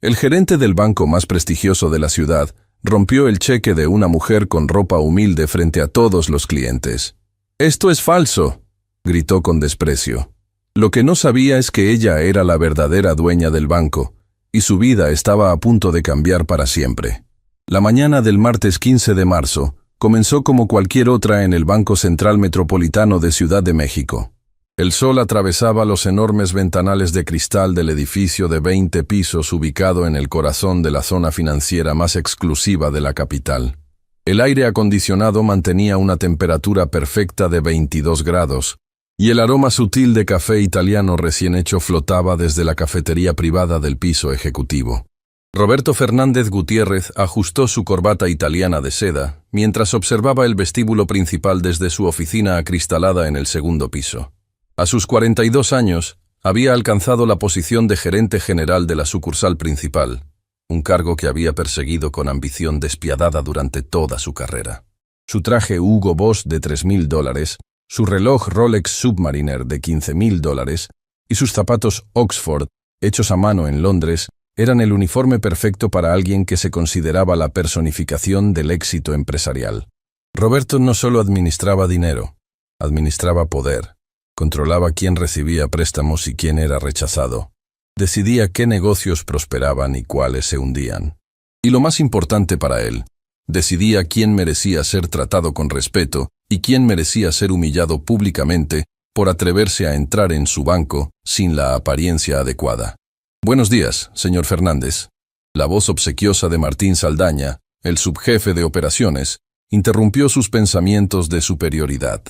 El gerente del banco más prestigioso de la ciudad rompió el cheque de una mujer con ropa humilde frente a todos los clientes. «¡Esto es falso!», gritó con desprecio. Lo que no sabía es que ella era la verdadera dueña del banco, y su vida estaba a punto de cambiar para siempre. La mañana del martes 15 de marzo comenzó como cualquier otra en el Banco Central Metropolitano de Ciudad de México. El sol atravesaba los enormes ventanales de cristal del edificio de 20 pisos ubicado en el corazón de la zona financiera más exclusiva de la capital. El aire acondicionado mantenía una temperatura perfecta de 22 grados, y el aroma sutil de café italiano recién hecho flotaba desde la cafetería privada del piso ejecutivo. Roberto Fernández Gutiérrez ajustó su corbata italiana de seda mientras observaba el vestíbulo principal desde su oficina acristalada en el segundo piso. A sus 42 años, había alcanzado la posición de gerente general de la sucursal principal, un cargo que había perseguido con ambición despiadada durante toda su carrera. Su traje Hugo Boss de $3.000, su reloj Rolex Submariner de $15.000 y sus zapatos Oxford, hechos a mano en Londres, eran el uniforme perfecto para alguien que se consideraba la personificación del éxito empresarial. Roberto no solo administraba dinero, administraba poder. Controlaba quién recibía préstamos y quién era rechazado. Decidía qué negocios prosperaban y cuáles se hundían. Y lo más importante para él, decidía quién merecía ser tratado con respeto y quién merecía ser humillado públicamente por atreverse a entrar en su banco sin la apariencia adecuada. «Buenos días, señor Fernández». La voz obsequiosa de Martín Saldaña, el subjefe de operaciones, interrumpió sus pensamientos de superioridad.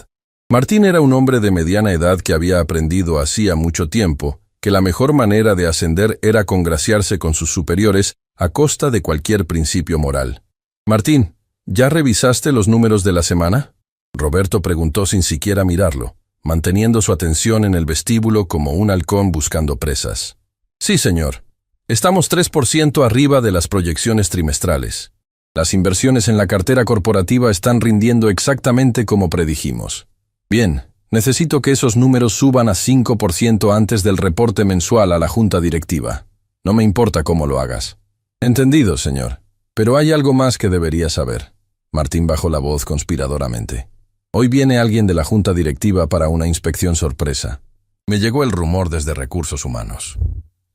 Martín era un hombre de mediana edad que había aprendido hacía mucho tiempo que la mejor manera de ascender era congraciarse con sus superiores a costa de cualquier principio moral. «Martín, ¿ya revisaste los números de la semana?», Roberto preguntó sin siquiera mirarlo, manteniendo su atención en el vestíbulo como un halcón buscando presas. «Sí, señor. Estamos 3% arriba de las proyecciones trimestrales. Las inversiones en la cartera corporativa están rindiendo exactamente como predijimos. Bien, necesito que esos números suban a 5% antes del reporte mensual a la junta directiva. No me importa cómo lo hagas». «Entendido, señor. Pero hay algo más que debería saber». Martín bajó la voz conspiradoramente. «Hoy viene alguien de la junta directiva para una inspección sorpresa. Me llegó el rumor desde Recursos Humanos».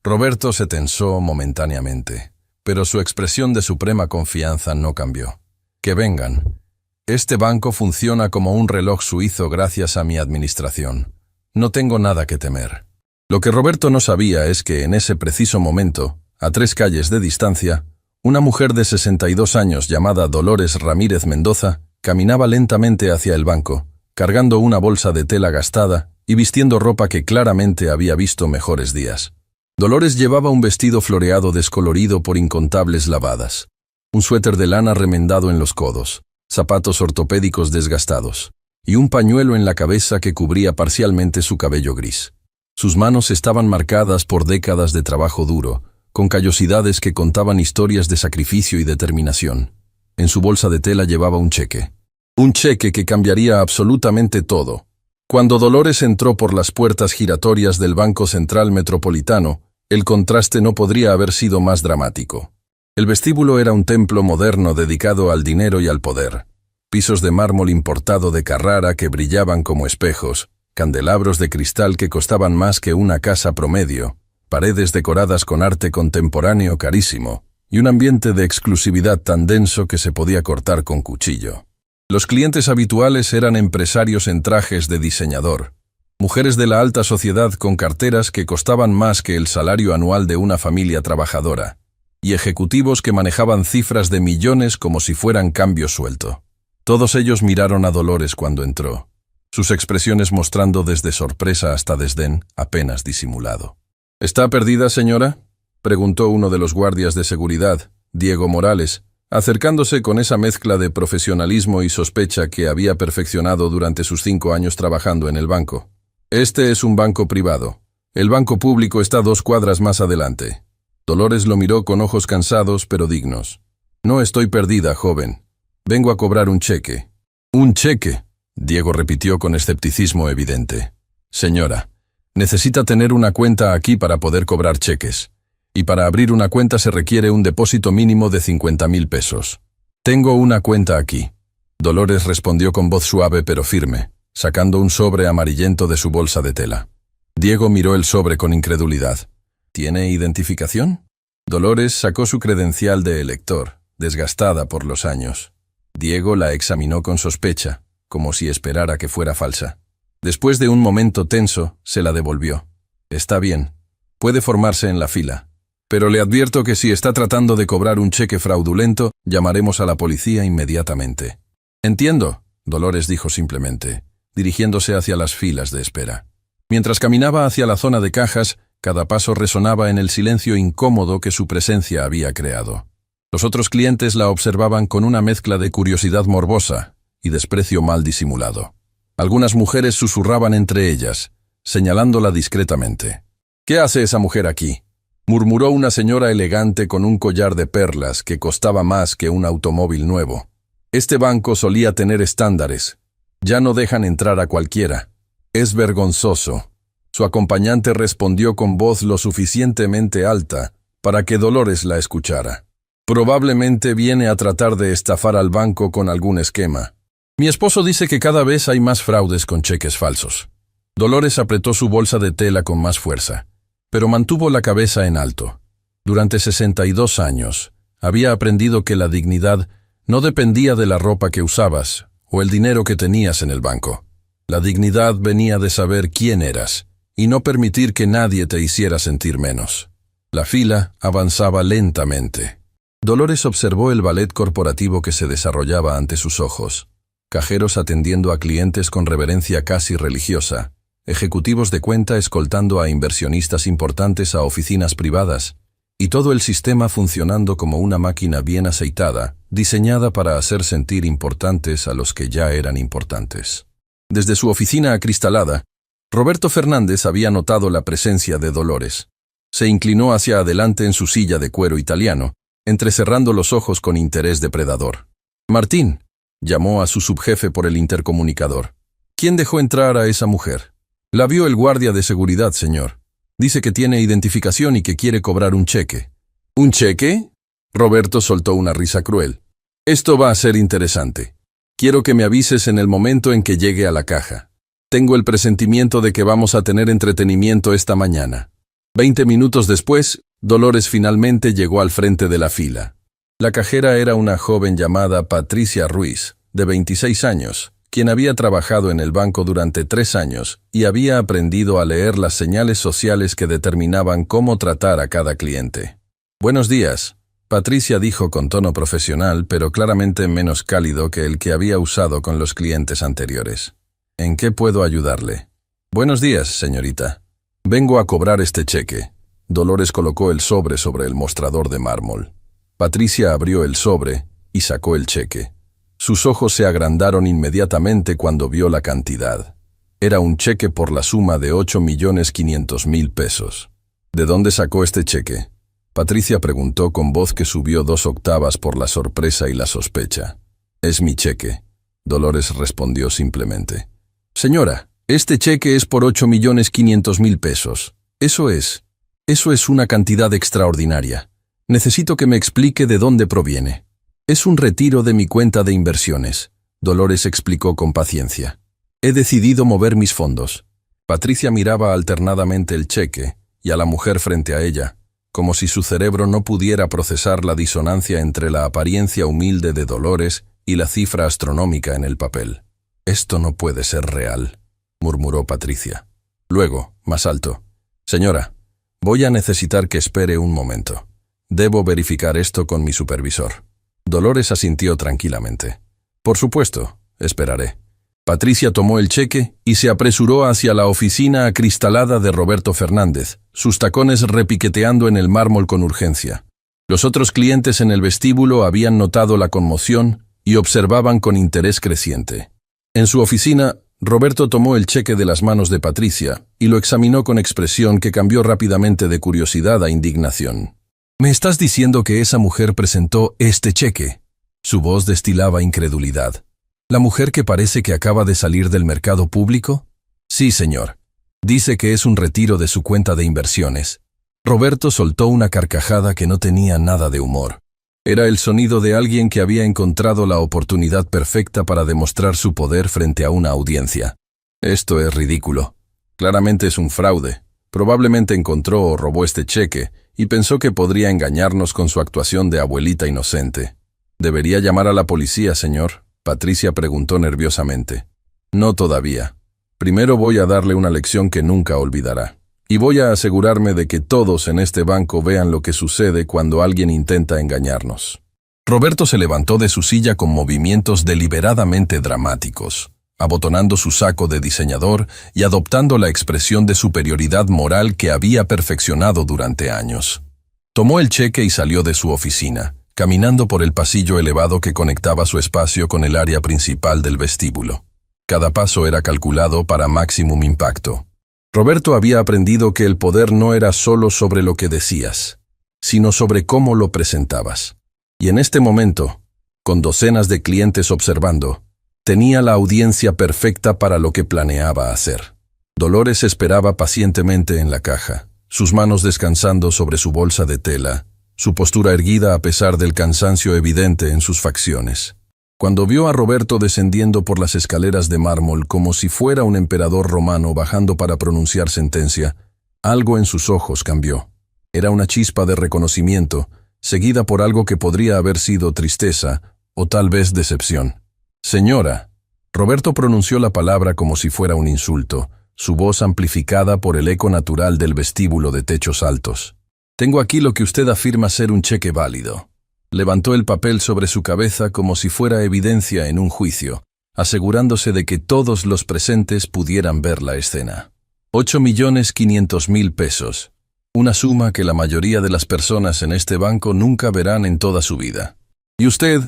Roberto se tensó momentáneamente, pero su expresión de suprema confianza no cambió. «Que vengan. Este banco funciona como un reloj suizo gracias a mi administración. No tengo nada que temer». Lo que Roberto no sabía es que en ese preciso momento, a 3 calles de distancia, una mujer de 62 años llamada Dolores Ramírez Mendoza caminaba lentamente hacia el banco, cargando una bolsa de tela gastada y vistiendo ropa que claramente había visto mejores días. Dolores llevaba un vestido floreado descolorido por incontables lavadas, un suéter de lana remendado en los codos, zapatos ortopédicos desgastados, y un pañuelo en la cabeza que cubría parcialmente su cabello gris. Sus manos estaban marcadas por décadas de trabajo duro, con callosidades que contaban historias de sacrificio y determinación. En su bolsa de tela llevaba un cheque. Un cheque que cambiaría absolutamente todo. Cuando Dolores entró por las puertas giratorias del Banco Central Metropolitano, el contraste no podría haber sido más dramático. El vestíbulo era un templo moderno dedicado al dinero y al poder. Pisos de mármol importado de Carrara que brillaban como espejos, candelabros de cristal que costaban más que una casa promedio, paredes decoradas con arte contemporáneo carísimo, y un ambiente de exclusividad tan denso que se podía cortar con cuchillo. Los clientes habituales eran empresarios en trajes de diseñador, mujeres de la alta sociedad con carteras que costaban más que el salario anual de una familia trabajadora, y ejecutivos que manejaban cifras de millones como si fueran cambio suelto. Todos ellos miraron a Dolores cuando entró, sus expresiones mostrando desde sorpresa hasta desdén apenas disimulado. «¿Está perdida, señora?», preguntó uno de los guardias de seguridad, Diego Morales, acercándose con esa mezcla de profesionalismo y sospecha que había perfeccionado durante sus 5 años trabajando en el banco. «Este es un banco privado. El banco público está 2 cuadras más adelante». Dolores lo miró con ojos cansados pero dignos. «No estoy perdida, joven. Vengo a cobrar un cheque». «¿Un cheque?», Diego repitió con escepticismo evidente. «Señora, necesita tener una cuenta aquí para poder cobrar cheques. Y para abrir una cuenta se requiere un depósito mínimo de 50,000 pesos. Tengo una cuenta aquí. Dolores respondió con voz suave pero firme, sacando un sobre amarillento de su bolsa de tela. Diego miró el sobre con incredulidad. ¿Tiene identificación? Dolores sacó su credencial de elector, desgastada por los años. Diego la examinó con sospecha, como si esperara que fuera falsa. Después de un momento tenso, se la devolvió. Está bien. Puede formarse en la fila. Pero le advierto que si está tratando de cobrar un cheque fraudulento, llamaremos a la policía inmediatamente. Entiendo, Dolores dijo simplemente, dirigiéndose hacia las filas de espera. Mientras caminaba hacia la zona de cajas, cada paso resonaba en el silencio incómodo que su presencia había creado. Los otros clientes la observaban con una mezcla de curiosidad morbosa y desprecio mal disimulado. Algunas mujeres susurraban entre ellas, señalándola discretamente. «¿Qué hace esa mujer aquí?», murmuró una señora elegante con un collar de perlas que costaba más que un automóvil nuevo. Este banco solía tener estándares. Ya no dejan entrar a cualquiera. Es vergonzoso. Su acompañante respondió con voz lo suficientemente alta para que Dolores la escuchara. Probablemente viene a tratar de estafar al banco con algún esquema. Mi esposo dice que cada vez hay más fraudes con cheques falsos. Dolores apretó su bolsa de tela con más fuerza, pero mantuvo la cabeza en alto. Durante 62 años, había aprendido que la dignidad no dependía de la ropa que usabas o el dinero que tenías en el banco. La dignidad venía de saber quién eras y no permitir que nadie te hiciera sentir menos. La fila avanzaba lentamente. Dolores observó el ballet corporativo que se desarrollaba ante sus ojos. Cajeros atendiendo a clientes con reverencia casi religiosa, ejecutivos de cuenta escoltando a inversionistas importantes a oficinas privadas, y todo el sistema funcionando como una máquina bien aceitada, diseñada para hacer sentir importantes a los que ya eran importantes. Desde su oficina acristalada, Roberto Fernández había notado la presencia de Dolores. Se inclinó hacia adelante en su silla de cuero italiano, entrecerrando los ojos con interés depredador. «Martín», llamó a su subjefe por el intercomunicador. «¿Quién dejó entrar a esa mujer?» «La vio el guardia de seguridad, señor. Dice que tiene identificación y que quiere cobrar un cheque». «¿Un cheque?», Roberto soltó una risa cruel. «Esto va a ser interesante. Quiero que me avises en el momento en que llegue a la caja. Tengo el presentimiento de que vamos a tener entretenimiento esta mañana». 20 minutos después, Dolores finalmente llegó al frente de la fila. La cajera era una joven llamada Patricia Ruiz, de 26 años, quien había trabajado en el banco durante 3 años y había aprendido a leer las señales sociales que determinaban cómo tratar a cada cliente. «Buenos días», Patricia dijo con tono profesional, pero claramente menos cálido que el que había usado con los clientes anteriores. «¿En qué puedo ayudarle?» «Buenos días, señorita. Vengo a cobrar este cheque». Dolores colocó el sobre el mostrador de mármol. Patricia abrió el sobre y sacó el cheque. Sus ojos se agrandaron inmediatamente cuando vio la cantidad. Era un cheque por la suma de 8,500,000 pesos. ¿De dónde sacó este cheque?, Patricia preguntó con voz que subió 2 octavas por la sorpresa y la sospecha. «Es mi cheque», Dolores respondió simplemente. «Señora, este cheque es por 8,500,000 pesos. Eso es una cantidad extraordinaria. Necesito que me explique de dónde proviene». «Es un retiro de mi cuenta de inversiones», Dolores explicó con paciencia. «He decidido mover mis fondos». Patricia miraba alternadamente el cheque y a la mujer frente a ella, como si su cerebro no pudiera procesar la disonancia entre la apariencia humilde de Dolores y la cifra astronómica en el papel. «Esto no puede ser real», murmuró Patricia. Luego, más alto: «Señora, voy a necesitar que espere un momento. Debo verificar esto con mi supervisor». Dolores asintió tranquilamente. «Por supuesto, esperaré». Patricia tomó el cheque y se apresuró hacia la oficina acristalada de Roberto Fernández, sus tacones repiqueteando en el mármol con urgencia. Los otros clientes en el vestíbulo habían notado la conmoción y observaban con interés creciente. En su oficina, Roberto tomó el cheque de las manos de Patricia y lo examinó con expresión que cambió rápidamente de curiosidad a indignación. «¿Me estás diciendo que esa mujer presentó este cheque?». Su voz destilaba incredulidad. «¿La mujer que parece que acaba de salir del mercado público?». «Sí, señor. Dice que es un retiro de su cuenta de inversiones». Roberto soltó una carcajada que no tenía nada de humor. Era el sonido de alguien que había encontrado la oportunidad perfecta para demostrar su poder frente a una audiencia. Esto es ridículo. Claramente es un fraude. Probablemente encontró o robó este cheque y pensó que podría engañarnos con su actuación de abuelita inocente. ¿Debería llamar a la policía, señor?, Patricia preguntó nerviosamente. No todavía. Primero voy a darle una lección que nunca olvidará. Y voy a asegurarme de que todos en este banco vean lo que sucede cuando alguien intenta engañarnos. Roberto se levantó de su silla con movimientos deliberadamente dramáticos, abotonando su saco de diseñador y adoptando la expresión de superioridad moral que había perfeccionado durante años. Tomó el cheque y salió de su oficina, caminando por el pasillo elevado que conectaba su espacio con el área principal del vestíbulo. Cada paso era calculado para máximo impacto. Roberto había aprendido que el poder no era solo sobre lo que decías, sino sobre cómo lo presentabas. Y en este momento, con docenas de clientes observando, tenía la audiencia perfecta para lo que planeaba hacer. Dolores esperaba pacientemente en la caja, sus manos descansando sobre su bolsa de tela, su postura erguida a pesar del cansancio evidente en sus facciones. Cuando vio a Roberto descendiendo por las escaleras de mármol como si fuera un emperador romano bajando para pronunciar sentencia, algo en sus ojos cambió. Era una chispa de reconocimiento, seguida por algo que podría haber sido tristeza o tal vez decepción. «Señora». Roberto pronunció la palabra como si fuera un insulto, su voz amplificada por el eco natural del vestíbulo de techos altos. «Tengo aquí lo que usted afirma ser un cheque válido». Levantó el papel sobre su cabeza como si fuera evidencia en un juicio, asegurándose de que todos los presentes pudieran ver la escena. 8.500.000 pesos, una suma que la mayoría de las personas en este banco nunca verán en toda su vida. ¿Y usted,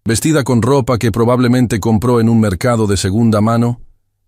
vestida con ropa que probablemente compró en un mercado de segunda mano,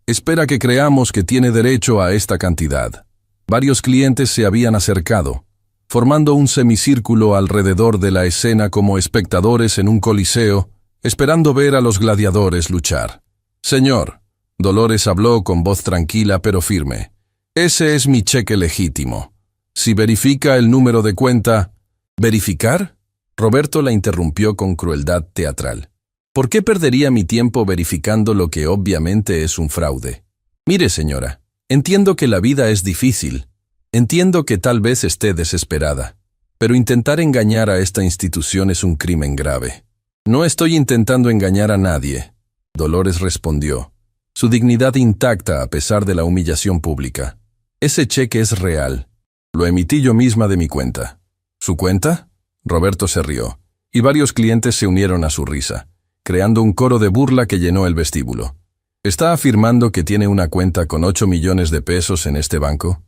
espera que creamos que tiene derecho a esta cantidad? Varios clientes se habían acercado, formando un semicírculo alrededor de la escena como espectadores en un coliseo, esperando ver a los gladiadores luchar. «Señor», Dolores habló con voz tranquila pero firme, «ese es mi cheque legítimo. Si verifica el número de cuenta». «¿Verificar?», Roberto la interrumpió con crueldad teatral. «¿Por qué perdería mi tiempo verificando lo que obviamente es un fraude? Mire, señora, entiendo que la vida es difícil. Entiendo que tal vez esté desesperada, pero intentar engañar a esta institución es un crimen grave». «No estoy intentando engañar a nadie», Dolores respondió, su dignidad intacta a pesar de la humillación pública. «Ese cheque es real. Lo emití yo misma de mi cuenta». «¿Su cuenta?», Roberto se rió, y varios clientes se unieron a su risa, creando un coro de burla que llenó el vestíbulo. «¿Está afirmando que tiene una cuenta con 8 millones de pesos en este banco?»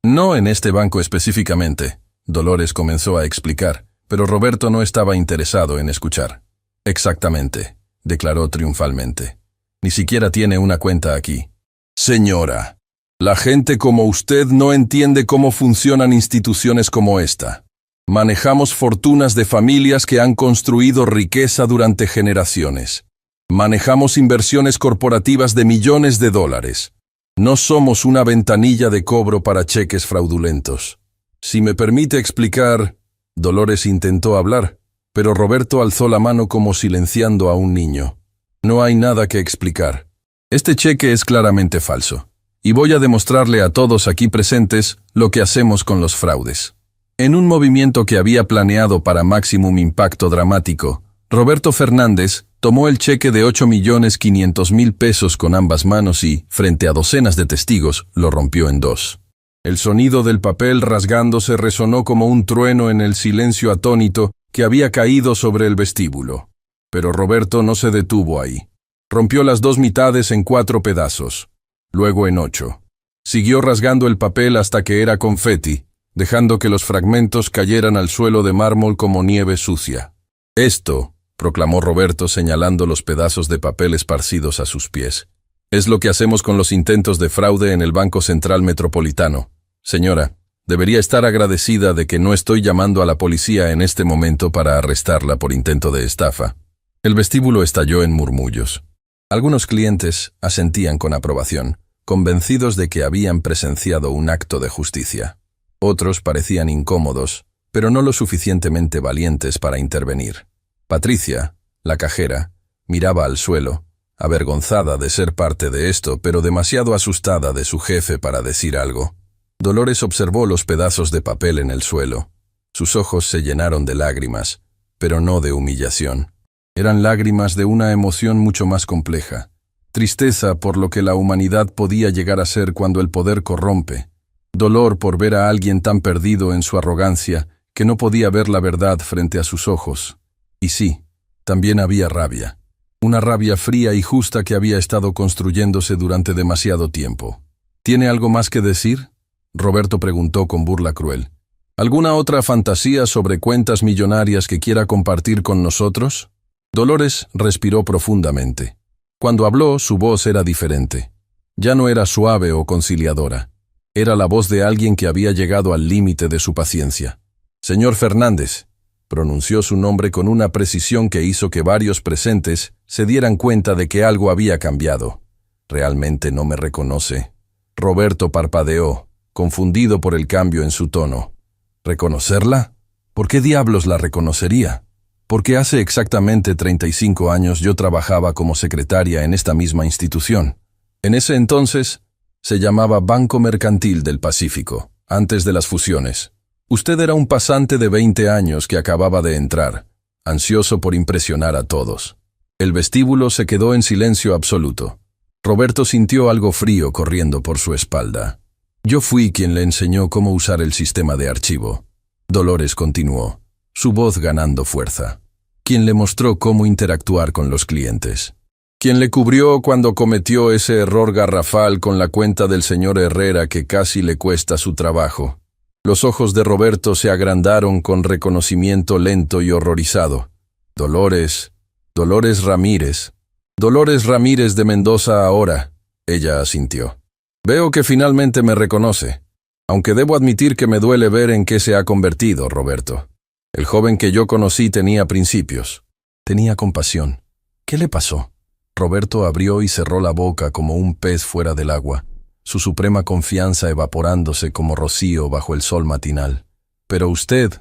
«No en este banco específicamente», Dolores comenzó a explicar, pero Roberto no estaba interesado en escuchar. «Exactamente», declaró triunfalmente. «Ni siquiera tiene una cuenta aquí». «Señora, la gente como usted no entiende cómo funcionan instituciones como esta. Manejamos fortunas de familias que han construido riqueza durante generaciones. Manejamos inversiones corporativas de millones de dólares. No somos una ventanilla de cobro para cheques fraudulentos. Si me permite explicar...» Dolores intentó hablar, pero Roberto alzó la mano como silenciando a un niño. «No hay nada que explicar. Este cheque es claramente falso, y voy a demostrarle a todos aquí presentes lo que hacemos con los fraudes». En un movimiento que había planeado para máximo impacto dramático, Roberto Fernández tomó el cheque de 8.500.000 pesos con ambas manos y, frente a docenas de testigos, lo rompió en dos. El sonido del papel rasgándose resonó como un trueno en el silencio atónito que había caído sobre el vestíbulo. Pero Roberto no se detuvo ahí. Rompió las dos mitades en 4 pedazos, luego en 8. Siguió rasgando el papel hasta que era confeti, dejando que los fragmentos cayeran al suelo de mármol como nieve sucia. «Esto», proclamó Roberto señalando los pedazos de papel esparcidos a sus pies, «es lo que hacemos con los intentos de fraude en el Banco Central Metropolitano. Señora, debería estar agradecida de que no estoy llamando a la policía en este momento para arrestarla por intento de estafa». El vestíbulo estalló en murmullos. Algunos clientes asentían con aprobación, convencidos de que habían presenciado un acto de justicia. Otros parecían incómodos, pero no lo suficientemente valientes para intervenir. Patricia, la cajera, miraba al suelo, avergonzada de ser parte de esto, pero demasiado asustada de su jefe para decir algo. Dolores observó los pedazos de papel en el suelo. Sus ojos se llenaron de lágrimas, pero no de humillación. Eran lágrimas de una emoción mucho más compleja. Tristeza por lo que la humanidad podía llegar a ser cuando el poder corrompe. Dolor por ver a alguien tan perdido en su arrogancia que no podía ver la verdad frente a sus ojos. Y sí, también había rabia. Una rabia fría y justa que había estado construyéndose durante demasiado tiempo. ¿Tiene algo más que decir?, Roberto preguntó con burla cruel. ¿Alguna otra fantasía sobre cuentas millonarias que quiera compartir con nosotros? Dolores respiró profundamente. Cuando habló, su voz era diferente. Ya no era suave o conciliadora. Era la voz de alguien que había llegado al límite de su paciencia. Señor Fernández, pronunció su nombre con una precisión que hizo que varios presentes se dieran cuenta de que algo había cambiado. ¿Realmente no me reconoce? Roberto parpadeó, confundido por el cambio en su tono. ¿Reconocerla? ¿Por qué diablos la reconocería? Porque hace exactamente 35 años yo trabajaba como secretaria en esta misma institución. En ese entonces se llamaba Banco Mercantil del Pacífico, antes de las fusiones. Usted era un pasante de 20 años que acababa de entrar, ansioso por impresionar a todos. El vestíbulo se quedó en silencio absoluto. Roberto sintió algo frío corriendo por su espalda. Yo fui quien le enseñó cómo usar el sistema de archivo. Dolores continuó, su voz ganando fuerza. Quien le mostró cómo interactuar con los clientes. Quien le cubrió cuando cometió ese error garrafal con la cuenta del señor Herrera que casi le cuesta su trabajo. Los ojos de Roberto se agrandaron con reconocimiento lento y horrorizado. Dolores Ramírez. Dolores Ramírez de Mendoza ahora, ella asintió. Veo que finalmente me reconoce, aunque debo admitir que me duele ver en qué se ha convertido, Roberto. El joven que yo conocí tenía principios. Tenía compasión. ¿Qué le pasó? Roberto abrió y cerró la boca como un pez fuera del agua, su suprema confianza evaporándose como rocío bajo el sol matinal. Pero usted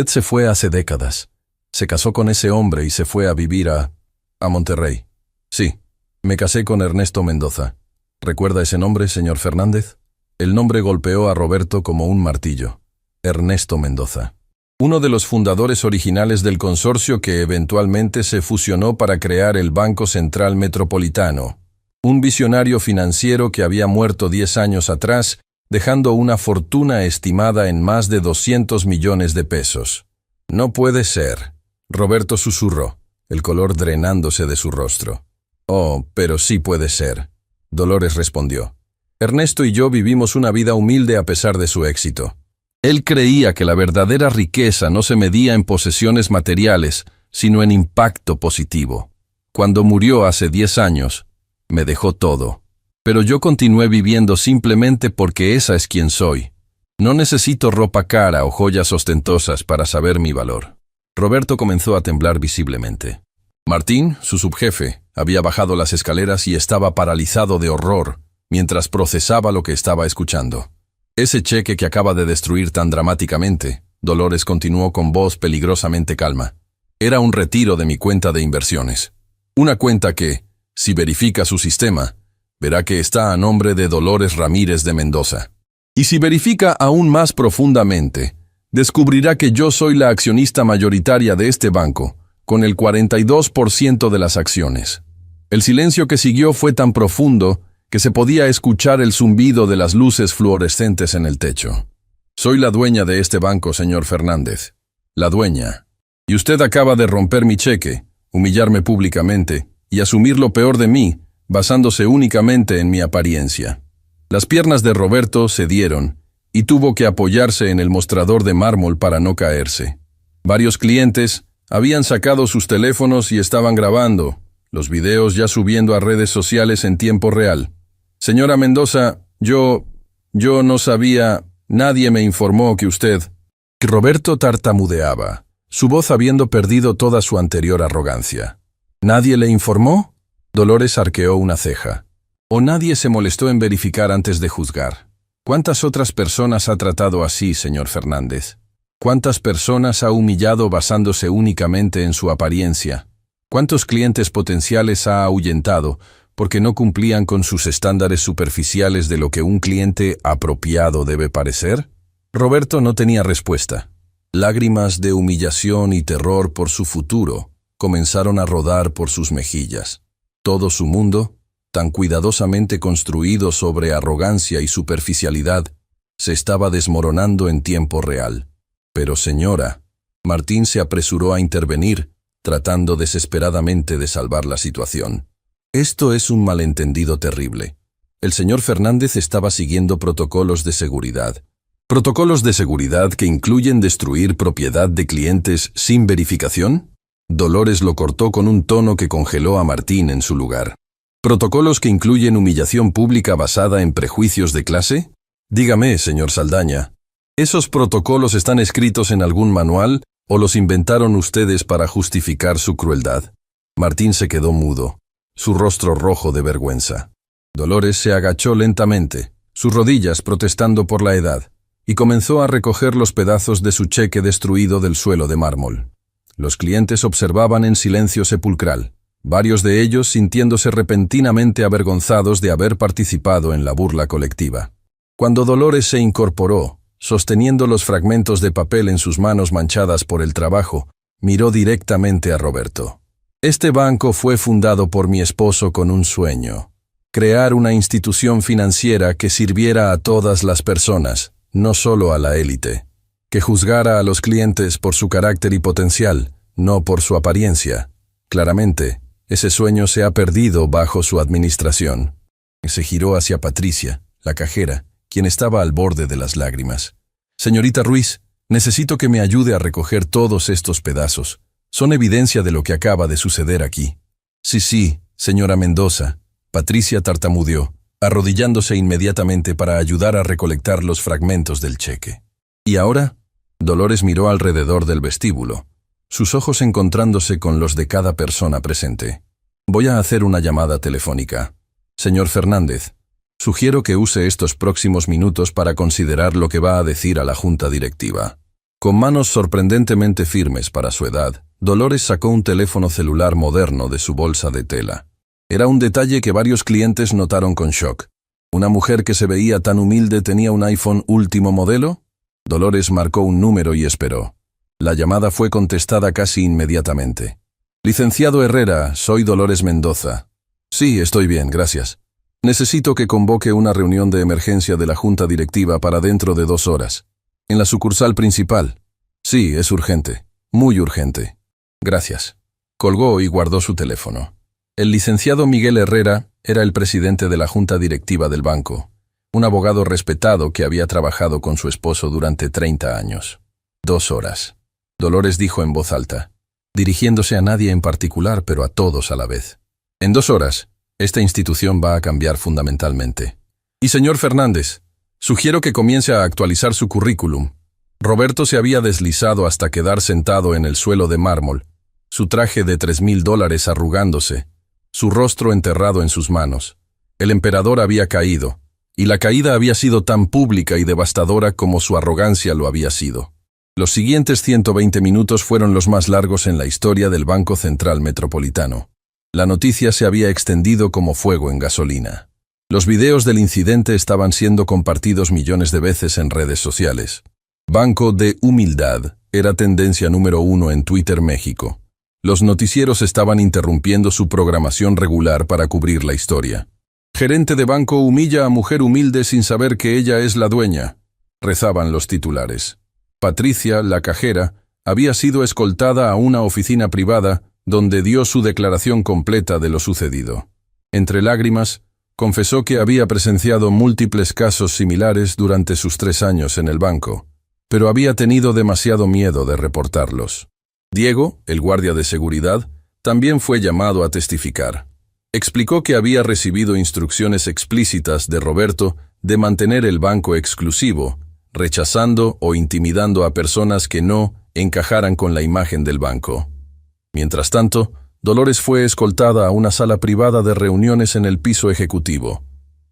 se fue hace décadas. Se casó con ese hombre y se fue a vivir a Monterrey. Sí, me casé con Ernesto Mendoza. ¿Recuerda ese nombre, señor Fernández? El nombre golpeó a Roberto como un martillo. Ernesto Mendoza. Uno de los fundadores originales del consorcio que eventualmente se fusionó para crear el Banco Central Metropolitano. Un visionario financiero que había muerto 10 años atrás, dejando una fortuna estimada en más de 200 millones de pesos. No puede ser. Roberto susurró, el color drenándose de su rostro. Oh, pero sí puede ser. Dolores respondió. Ernesto y yo vivimos una vida humilde a pesar de su éxito. Él creía que la verdadera riqueza no se medía en posesiones materiales, sino en impacto positivo. Cuando murió hace 10 años, me dejó todo. Pero yo continué viviendo simplemente porque esa es quien soy. No necesito ropa cara o joyas ostentosas para saber mi valor. Roberto comenzó a temblar visiblemente. Martín, su subjefe, había bajado las escaleras y estaba paralizado de horror, mientras procesaba lo que estaba escuchando. Ese cheque que acaba de destruir tan dramáticamente, Dolores continuó con voz peligrosamente calma. Era un retiro de mi cuenta de inversiones. Una cuenta que, si verifica su sistema, verá que está a nombre de Dolores Ramírez de Mendoza. Y si verifica aún más profundamente, descubrirá que yo soy la accionista mayoritaria de este banco, con el 42% de las acciones. El silencio que siguió fue tan profundo que se podía escuchar el zumbido de las luces fluorescentes en el techo. Soy la dueña de este banco, señor Fernández. La dueña. Y usted acaba de romper mi cheque, humillarme públicamente y asumir lo peor de mí, basándose únicamente en mi apariencia. Las piernas de Roberto cedieron y tuvo que apoyarse en el mostrador de mármol para no caerse. Varios clientes habían sacado sus teléfonos y estaban grabando, los videos ya subiendo a redes sociales en tiempo real. Señora Mendoza, yo no sabía, nadie me informó que usted... Roberto tartamudeaba, su voz habiendo perdido toda su anterior arrogancia. ¿Nadie le informó? Dolores arqueó una ceja. ¿O nadie se molestó en verificar antes de juzgar? ¿Cuántas otras personas ha tratado así, señor Fernández? ¿Cuántas personas ha humillado basándose únicamente en su apariencia? ¿Cuántos clientes potenciales ha ahuyentado porque no cumplían con sus estándares superficiales de lo que un cliente apropiado debe parecer? Roberto no tenía respuesta. Lágrimas de humillación y terror por su futuro comenzaron a rodar por sus mejillas. Todo su mundo, tan cuidadosamente construido sobre arrogancia y superficialidad, se estaba desmoronando en tiempo real. Pero señora, Martín se apresuró a intervenir, tratando desesperadamente de salvar la situación. Esto es un malentendido terrible. El señor Fernández estaba siguiendo protocolos de seguridad. ¿Protocolos de seguridad que incluyen destruir propiedad de clientes sin verificación? Dolores lo cortó con un tono que congeló a Martín en su lugar. ¿Protocolos que incluyen humillación pública basada en prejuicios de clase? Dígame, señor Saldaña, ¿esos protocolos están escritos en algún manual o los inventaron ustedes para justificar su crueldad? Martín se quedó mudo, su rostro rojo de vergüenza. Dolores se agachó lentamente, sus rodillas protestando por la edad, y comenzó a recoger los pedazos de su cheque destruido del suelo de mármol. Los clientes observaban en silencio sepulcral, varios de ellos sintiéndose repentinamente avergonzados de haber participado en la burla colectiva. Cuando Dolores se incorporó, sosteniendo los fragmentos de papel en sus manos manchadas por el trabajo, miró directamente a Roberto. Este banco fue fundado por mi esposo con un sueño: crear una institución financiera que sirviera a todas las personas, no solo a la élite, que juzgara a los clientes por su carácter y potencial, no por su apariencia. Claramente, ese sueño se ha perdido bajo su administración. Se giró hacia Patricia, la cajera, quien estaba al borde de las lágrimas. Señorita Ruiz, necesito que me ayude a recoger todos estos pedazos. Son evidencia de lo que acaba de suceder aquí. Sí, señora Mendoza. Patricia tartamudeó, arrodillándose inmediatamente para ayudar a recolectar los fragmentos del cheque. ¿Y ahora? Dolores miró alrededor del vestíbulo, sus ojos encontrándose con los de cada persona presente. Voy a hacer una llamada telefónica. Señor Fernández, sugiero que use estos próximos minutos para considerar lo que va a decir a la junta directiva. Con manos sorprendentemente firmes para su edad, Dolores sacó un teléfono celular moderno de su bolsa de tela. Era un detalle que varios clientes notaron con shock. ¿Una mujer que se veía tan humilde tenía un iPhone último modelo? Dolores marcó un número y esperó. La llamada fue contestada casi inmediatamente. Licenciado Herrera, soy Dolores Mendoza. Sí, estoy bien, gracias. Necesito que convoque una reunión de emergencia de la junta directiva para dentro de 2 horas. En la sucursal principal. Sí, es urgente. Muy urgente. Gracias. Colgó y guardó su teléfono. El licenciado Miguel Herrera era el presidente de la junta directiva del banco, un abogado respetado que había trabajado con su esposo durante 30 años. 2 horas. Dolores dijo en voz alta, dirigiéndose a nadie en particular, pero a todos a la vez. En 2 horas, esta institución va a cambiar fundamentalmente. Y señor Fernández, sugiero que comience a actualizar su currículum. Roberto se había deslizado hasta quedar sentado en el suelo de mármol, su traje de $3,000 arrugándose, su rostro enterrado en sus manos. El emperador había caído, y la caída había sido tan pública y devastadora como su arrogancia lo había sido. Los siguientes 120 minutos fueron los más largos en la historia del Banco Central Metropolitano. La noticia se había extendido como fuego en gasolina. Los videos del incidente estaban siendo compartidos millones de veces en redes sociales. Banco de Humildad era tendencia número 1 en Twitter México. Los noticieros estaban interrumpiendo su programación regular para cubrir la historia. Gerente de banco humilla a mujer humilde sin saber que ella es la dueña, rezaban los titulares. Patricia, la cajera, había sido escoltada a una oficina privada donde dio su declaración completa de lo sucedido. Entre lágrimas, confesó que había presenciado múltiples casos similares durante sus 3 años en el banco, pero había tenido demasiado miedo de reportarlos. Diego, el guardia de seguridad, también fue llamado a testificar. Explicó que había recibido instrucciones explícitas de Roberto de mantener el banco exclusivo, rechazando o intimidando a personas que no encajaran con la imagen del banco. Mientras tanto, Dolores fue escoltada a una sala privada de reuniones en el piso ejecutivo.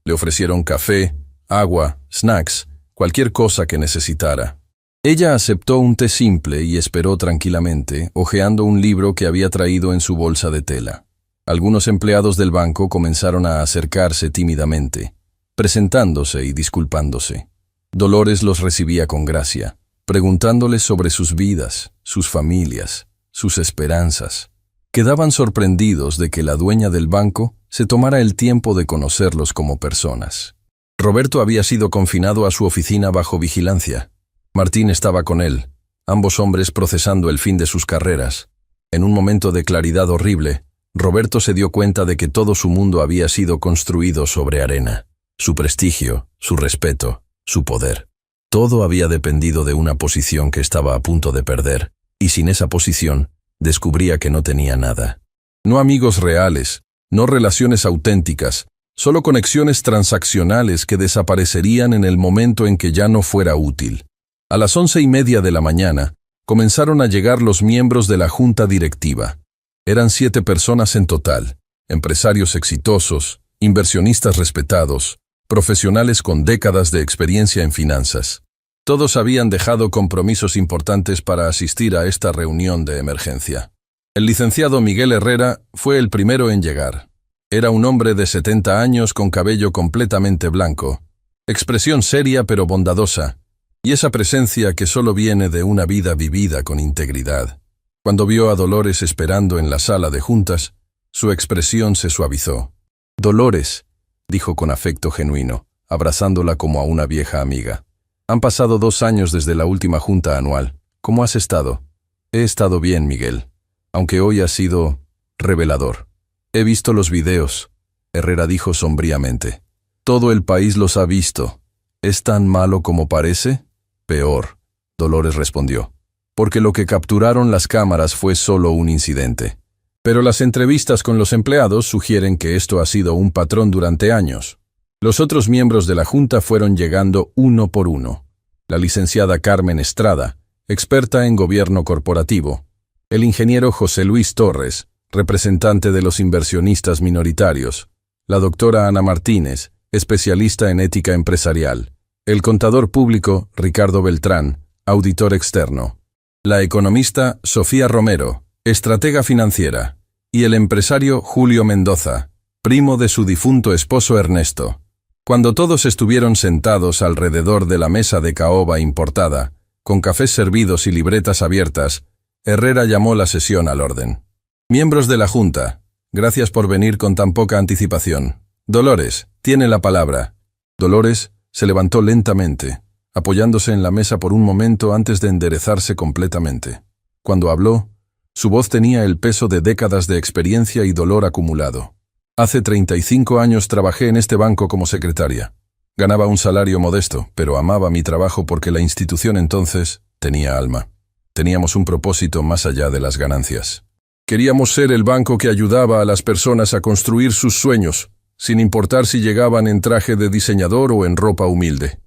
Le ofrecieron café, agua, snacks, cualquier cosa que necesitara. Ella aceptó un té simple y esperó tranquilamente, hojeando un libro que había traído en su bolsa de tela. Algunos empleados del banco comenzaron a acercarse tímidamente, presentándose y disculpándose. Dolores los recibía con gracia, preguntándoles sobre sus vidas, sus familias, sus esperanzas. Quedaban sorprendidos de que la dueña del banco se tomara el tiempo de conocerlos como personas. Roberto había sido confinado a su oficina bajo vigilancia. Martín estaba con él, ambos hombres procesando el fin de sus carreras. En un momento de claridad horrible, Roberto se dio cuenta de que todo su mundo había sido construido sobre arena. Su prestigio, su respeto, su poder. Todo había dependido de una posición que estaba a punto de perder, y sin esa posición, descubría que no tenía nada. No amigos reales, no relaciones auténticas, solo conexiones transaccionales que desaparecerían en el momento en que ya no fuera útil. A las 11:30 de la mañana, comenzaron a llegar los miembros de la junta directiva. Eran 7 personas en total, empresarios exitosos, inversionistas respetados, profesionales con décadas de experiencia en finanzas. Todos habían dejado compromisos importantes para asistir a esta reunión de emergencia. El licenciado Miguel Herrera fue el primero en llegar. Era un hombre de 70 años con cabello completamente blanco, expresión seria pero bondadosa, y esa presencia que solo viene de una vida vivida con integridad. Cuando vio a Dolores esperando en la sala de juntas, su expresión se suavizó. «Dolores», dijo con afecto genuino, abrazándola como a una vieja amiga. «Han pasado 2 años desde la última junta anual. ¿Cómo has estado?» «He estado bien, Miguel, aunque hoy ha sido revelador. He visto los videos», Herrera dijo sombríamente. «Todo el país los ha visto. ¿Es tan malo como parece?» «Peor», Dolores respondió, «porque lo que capturaron las cámaras fue solo un incidente. Pero las entrevistas con los empleados sugieren que esto ha sido un patrón durante años». Los otros miembros de la junta fueron llegando uno por uno. La licenciada Carmen Estrada, experta en gobierno corporativo. El ingeniero José Luis Torres, representante de los inversionistas minoritarios. La doctora Ana Martínez, especialista en ética empresarial. El contador público Ricardo Beltrán, auditor externo. La economista Sofía Romero, estratega financiera. Y el empresario Julio Mendoza, primo de su difunto esposo Ernesto. Cuando todos estuvieron sentados alrededor de la mesa de caoba importada, con cafés servidos y libretas abiertas, Herrera llamó la sesión al orden. «Miembros de la Junta, gracias por venir con tan poca anticipación. Dolores, tiene la palabra». Dolores se levantó lentamente, apoyándose en la mesa por un momento antes de enderezarse completamente. Cuando habló, su voz tenía el peso de décadas de experiencia y dolor acumulado. «Hace 35 años trabajé en este banco como secretaria. Ganaba un salario modesto, pero amaba mi trabajo porque la institución entonces tenía alma. Teníamos un propósito más allá de las ganancias. Queríamos ser el banco que ayudaba a las personas a construir sus sueños, sin importar si llegaban en traje de diseñador o en ropa humilde».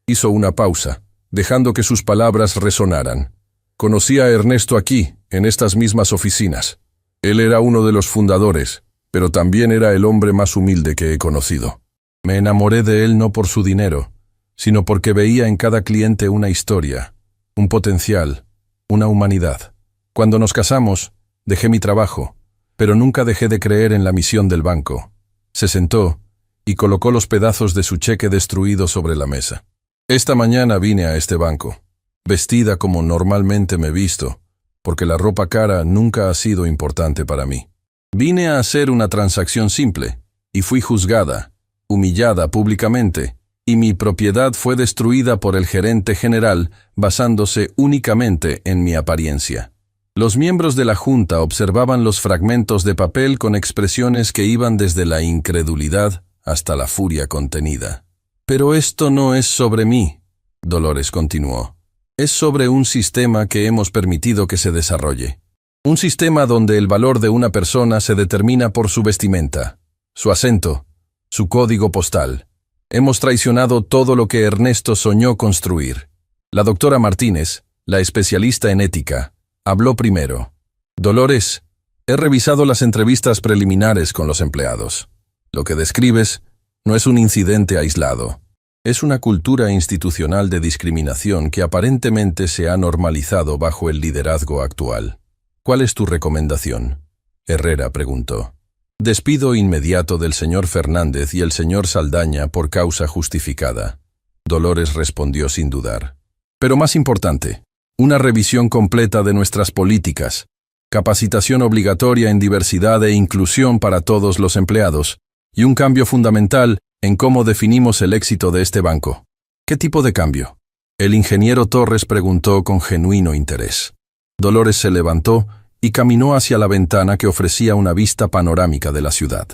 Hizo una pausa, dejando que sus palabras resonaran. «Conocí a Ernesto aquí, en estas mismas oficinas. Él era uno de los fundadores, pero también era el hombre más humilde que he conocido. Me enamoré de él no por su dinero, sino porque veía en cada cliente una historia, un potencial, una humanidad. Cuando nos casamos, dejé mi trabajo, pero nunca dejé de creer en la misión del banco». Se sentó y colocó los pedazos de su cheque destruido sobre la mesa. «Esta mañana vine a este banco, vestida como normalmente me visto, porque la ropa cara nunca ha sido importante para mí. Vine a hacer una transacción simple, y fui juzgada, humillada públicamente, y mi propiedad fue destruida por el gerente general basándose únicamente en mi apariencia». Los miembros de la junta observaban los fragmentos de papel con expresiones que iban desde la incredulidad hasta la furia contenida. «Pero esto no es sobre mí», Dolores continuó. «Es sobre un sistema que hemos permitido que se desarrolle. Un sistema donde el valor de una persona se determina por su vestimenta, su acento, su código postal. Hemos traicionado todo lo que Ernesto soñó construir». La doctora Martínez, la especialista en ética, habló primero. «Dolores, he revisado las entrevistas preliminares con los empleados. Lo que describes no es un incidente aislado. Es una cultura institucional de discriminación que aparentemente se ha normalizado bajo el liderazgo actual. ¿Cuál es tu recomendación?, Herrera preguntó. Despido inmediato del señor Fernández y el señor Saldaña por causa justificada. Dolores respondió sin dudar. Pero más importante, una revisión completa de nuestras políticas, capacitación obligatoria en diversidad e inclusión para todos los empleados, y un cambio fundamental en cómo definimos el éxito de este banco. ¿Qué tipo de cambio?, el ingeniero Torres preguntó con genuino interés. Dolores se levantó y caminó hacia la ventana que ofrecía una vista panorámica de la ciudad.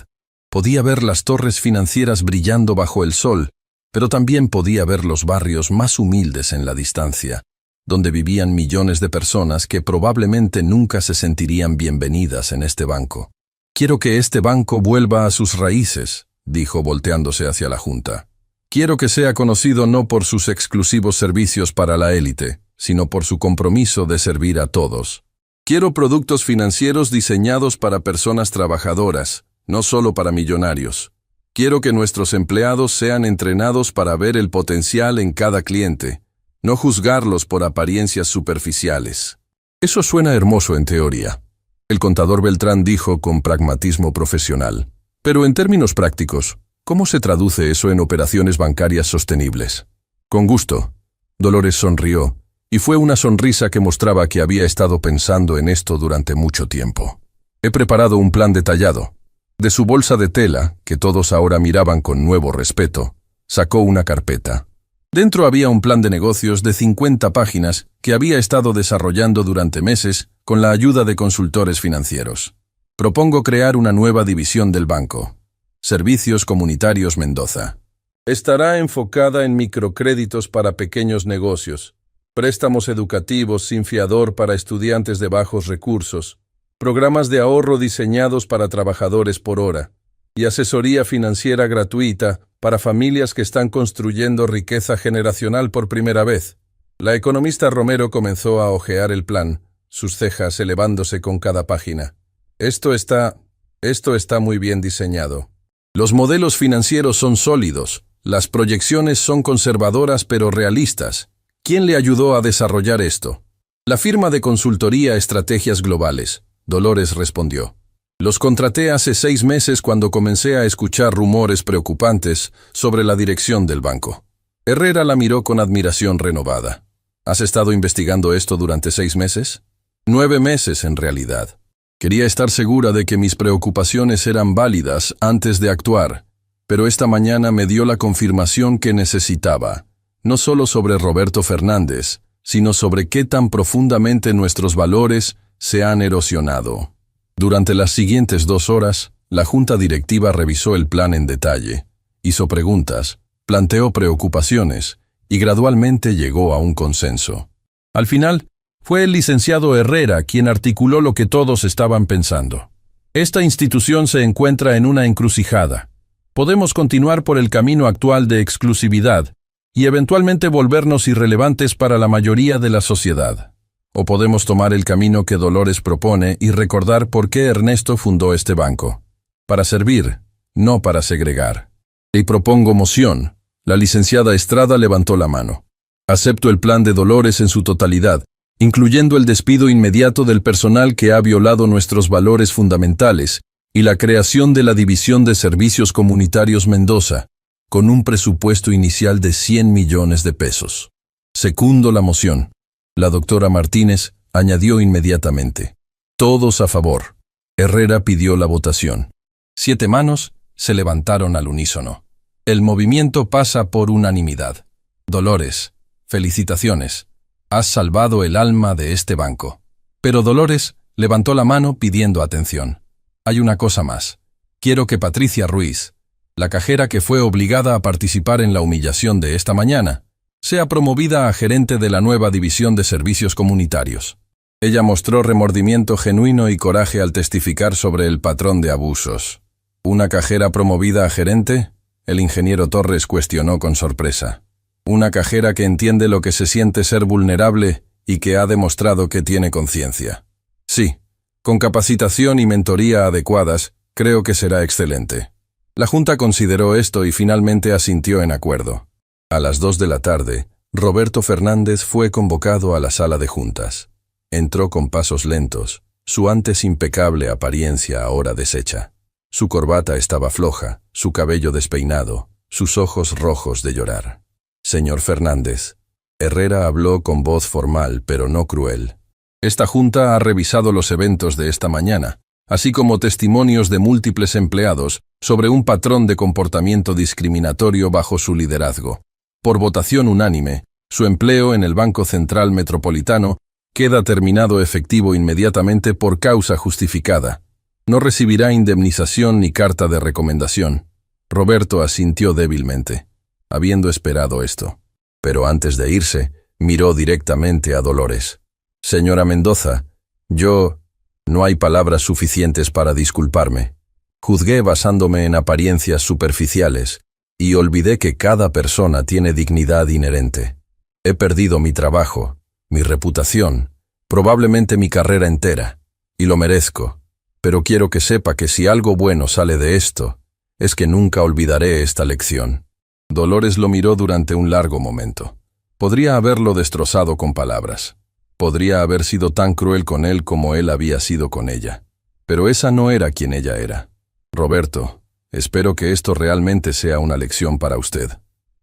Podía ver las torres financieras brillando bajo el sol, pero también podía ver los barrios más humildes en la distancia, donde vivían millones de personas que probablemente nunca se sentirían bienvenidas en este banco. Quiero que este banco vuelva a sus raíces, dijo volteándose hacia la Junta. Quiero que sea conocido no por sus exclusivos servicios para la élite, sino por su compromiso de servir a todos. Quiero productos financieros diseñados para personas trabajadoras, no solo para millonarios. Quiero que nuestros empleados sean entrenados para ver el potencial en cada cliente, no juzgarlos por apariencias superficiales. Eso suena hermoso en teoría, el contador Beltrán dijo con pragmatismo profesional. Pero en términos prácticos, ¿cómo se traduce eso en operaciones bancarias sostenibles? Con gusto. Dolores sonrió, y fue una sonrisa que mostraba que había estado pensando en esto durante mucho tiempo. He preparado un plan detallado. De su bolsa de tela, que todos ahora miraban con nuevo respeto, sacó una carpeta. Dentro había un plan de negocios de 50 páginas que había estado desarrollando durante meses con la ayuda de consultores financieros. Propongo crear una nueva división del banco. Servicios Comunitarios Mendoza. Estará enfocada en microcréditos para pequeños negocios, préstamos educativos sin fiador para estudiantes de bajos recursos, programas de ahorro diseñados para trabajadores por hora, y asesoría financiera gratuita para familias que están construyendo riqueza generacional por primera vez. La economista Romero comenzó a hojear el plan, sus cejas elevándose con cada página. Esto está muy bien diseñado. Los modelos financieros son sólidos, las proyecciones son conservadoras pero realistas. ¿Quién le ayudó a desarrollar esto? La firma de consultoría Estrategias Globales. Dolores respondió. Los contraté hace 6 meses cuando comencé a escuchar rumores preocupantes sobre la dirección del banco. Herrera la miró con admiración renovada. ¿Has estado investigando esto durante 6 meses? 9 meses en realidad. Quería estar segura de que mis preocupaciones eran válidas antes de actuar, pero esta mañana me dio la confirmación que necesitaba, no solo sobre Roberto Fernández, sino sobre qué tan profundamente nuestros valores se han erosionado. Durante las siguientes 2 horas, la junta directiva revisó el plan en detalle, hizo preguntas, planteó preocupaciones y gradualmente llegó a un consenso. Al final, fue el licenciado Herrera quien articuló lo que todos estaban pensando. Esta institución se encuentra en una encrucijada. Podemos continuar por el camino actual de exclusividad y eventualmente volvernos irrelevantes para la mayoría de la sociedad. O podemos tomar el camino que Dolores propone y recordar por qué Ernesto fundó este banco. Para servir, no para segregar. Y propongo moción. La licenciada Estrada levantó la mano. Acepto el plan de Dolores en su totalidad, incluyendo el despido inmediato del personal que ha violado nuestros valores fundamentales y la creación de la División de Servicios Comunitarios Mendoza, con un presupuesto inicial de 100 millones de pesos. Secundo la moción. La doctora Martínez añadió inmediatamente. Todos a favor. Herrera pidió la votación. 7 manos se levantaron al unísono. El movimiento pasa por unanimidad. Dolores, felicitaciones. Has salvado el alma de este banco. Pero Dolores levantó la mano pidiendo atención. Hay una cosa más. Quiero que Patricia Ruiz, la cajera que fue obligada a participar en la humillación de esta mañana, sea promovida a gerente de la nueva división de servicios comunitarios. Ella mostró remordimiento genuino y coraje al testificar sobre el patrón de abusos. ¿Una cajera promovida a gerente?, el ingeniero Torres cuestionó con sorpresa. Una cajera que entiende lo que se siente ser vulnerable y que ha demostrado que tiene conciencia. Sí, con capacitación y mentoría adecuadas, creo que será excelente. La Junta consideró esto y finalmente asintió en acuerdo. A las 2 de la tarde, Roberto Fernández fue convocado a la sala de juntas. Entró con pasos lentos, su antes impecable apariencia ahora deshecha. Su corbata estaba floja, su cabello despeinado, sus ojos rojos de llorar. «Señor Fernández». Herrera habló con voz formal, pero no cruel. «Esta junta ha revisado los eventos de esta mañana, así como testimonios de múltiples empleados sobre un patrón de comportamiento discriminatorio bajo su liderazgo. Por votación unánime, su empleo en el Banco Central Metropolitano queda terminado efectivo inmediatamente por causa justificada. No recibirá indemnización ni carta de recomendación». Roberto asintió débilmente, habiendo esperado esto. Pero antes de irse, miró directamente a Dolores. «Señora Mendoza, no hay palabras suficientes para disculparme. Juzgué basándome en apariencias superficiales y olvidé que cada persona tiene dignidad inherente. He perdido mi trabajo, mi reputación, probablemente mi carrera entera, y lo merezco. Pero quiero que sepa que si algo bueno sale de esto, es que nunca olvidaré esta lección». Dolores lo miró durante un largo momento. Podría haberlo destrozado con palabras. Podría haber sido tan cruel con él como él había sido con ella. Pero esa no era quien ella era. «Roberto, espero que esto realmente sea una lección para usted.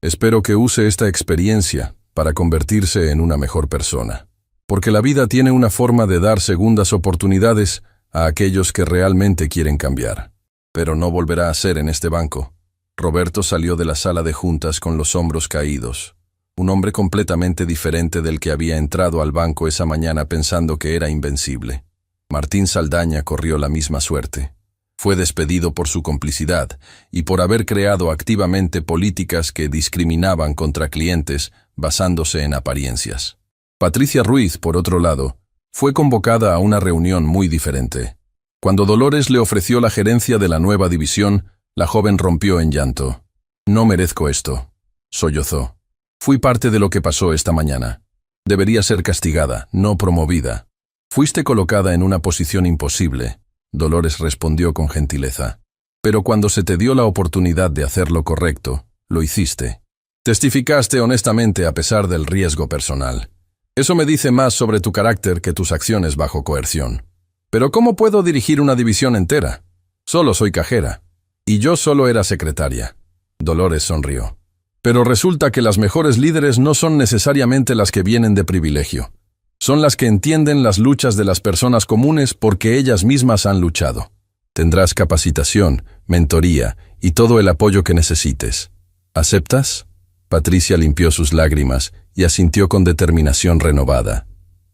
Espero que use esta experiencia para convertirse en una mejor persona. Porque la vida tiene una forma de dar segundas oportunidades a aquellos que realmente quieren cambiar. Pero no volverá a ser en este banco». Roberto salió de la sala de juntas con los hombros caídos. Un hombre completamente diferente del que había entrado al banco esa mañana pensando que era invencible. Martín Saldaña corrió la misma suerte. Fue despedido por su complicidad y por haber creado activamente políticas que discriminaban contra clientes basándose en apariencias. Patricia Ruiz, por otro lado, fue convocada a una reunión muy diferente. Cuando Dolores le ofreció la gerencia de la nueva división, la joven rompió en llanto. «No merezco esto», sollozó. «Fui parte de lo que pasó esta mañana. Debería ser castigada, no promovida. Fuiste colocada en una posición imposible», Dolores respondió con gentileza. «Pero cuando se te dio la oportunidad de hacer lo correcto, lo hiciste. Testificaste honestamente a pesar del riesgo personal. Eso me dice más sobre tu carácter que tus acciones bajo coerción. Pero ¿cómo puedo dirigir una división entera? Solo soy cajera. Y yo solo era secretaria». Dolores sonrió. «Pero resulta que las mejores líderes no son necesariamente las que vienen de privilegio. Son las que entienden las luchas de las personas comunes porque ellas mismas han luchado. Tendrás capacitación, mentoría y todo el apoyo que necesites. ¿Aceptas?». Patricia limpió sus lágrimas y asintió con determinación renovada.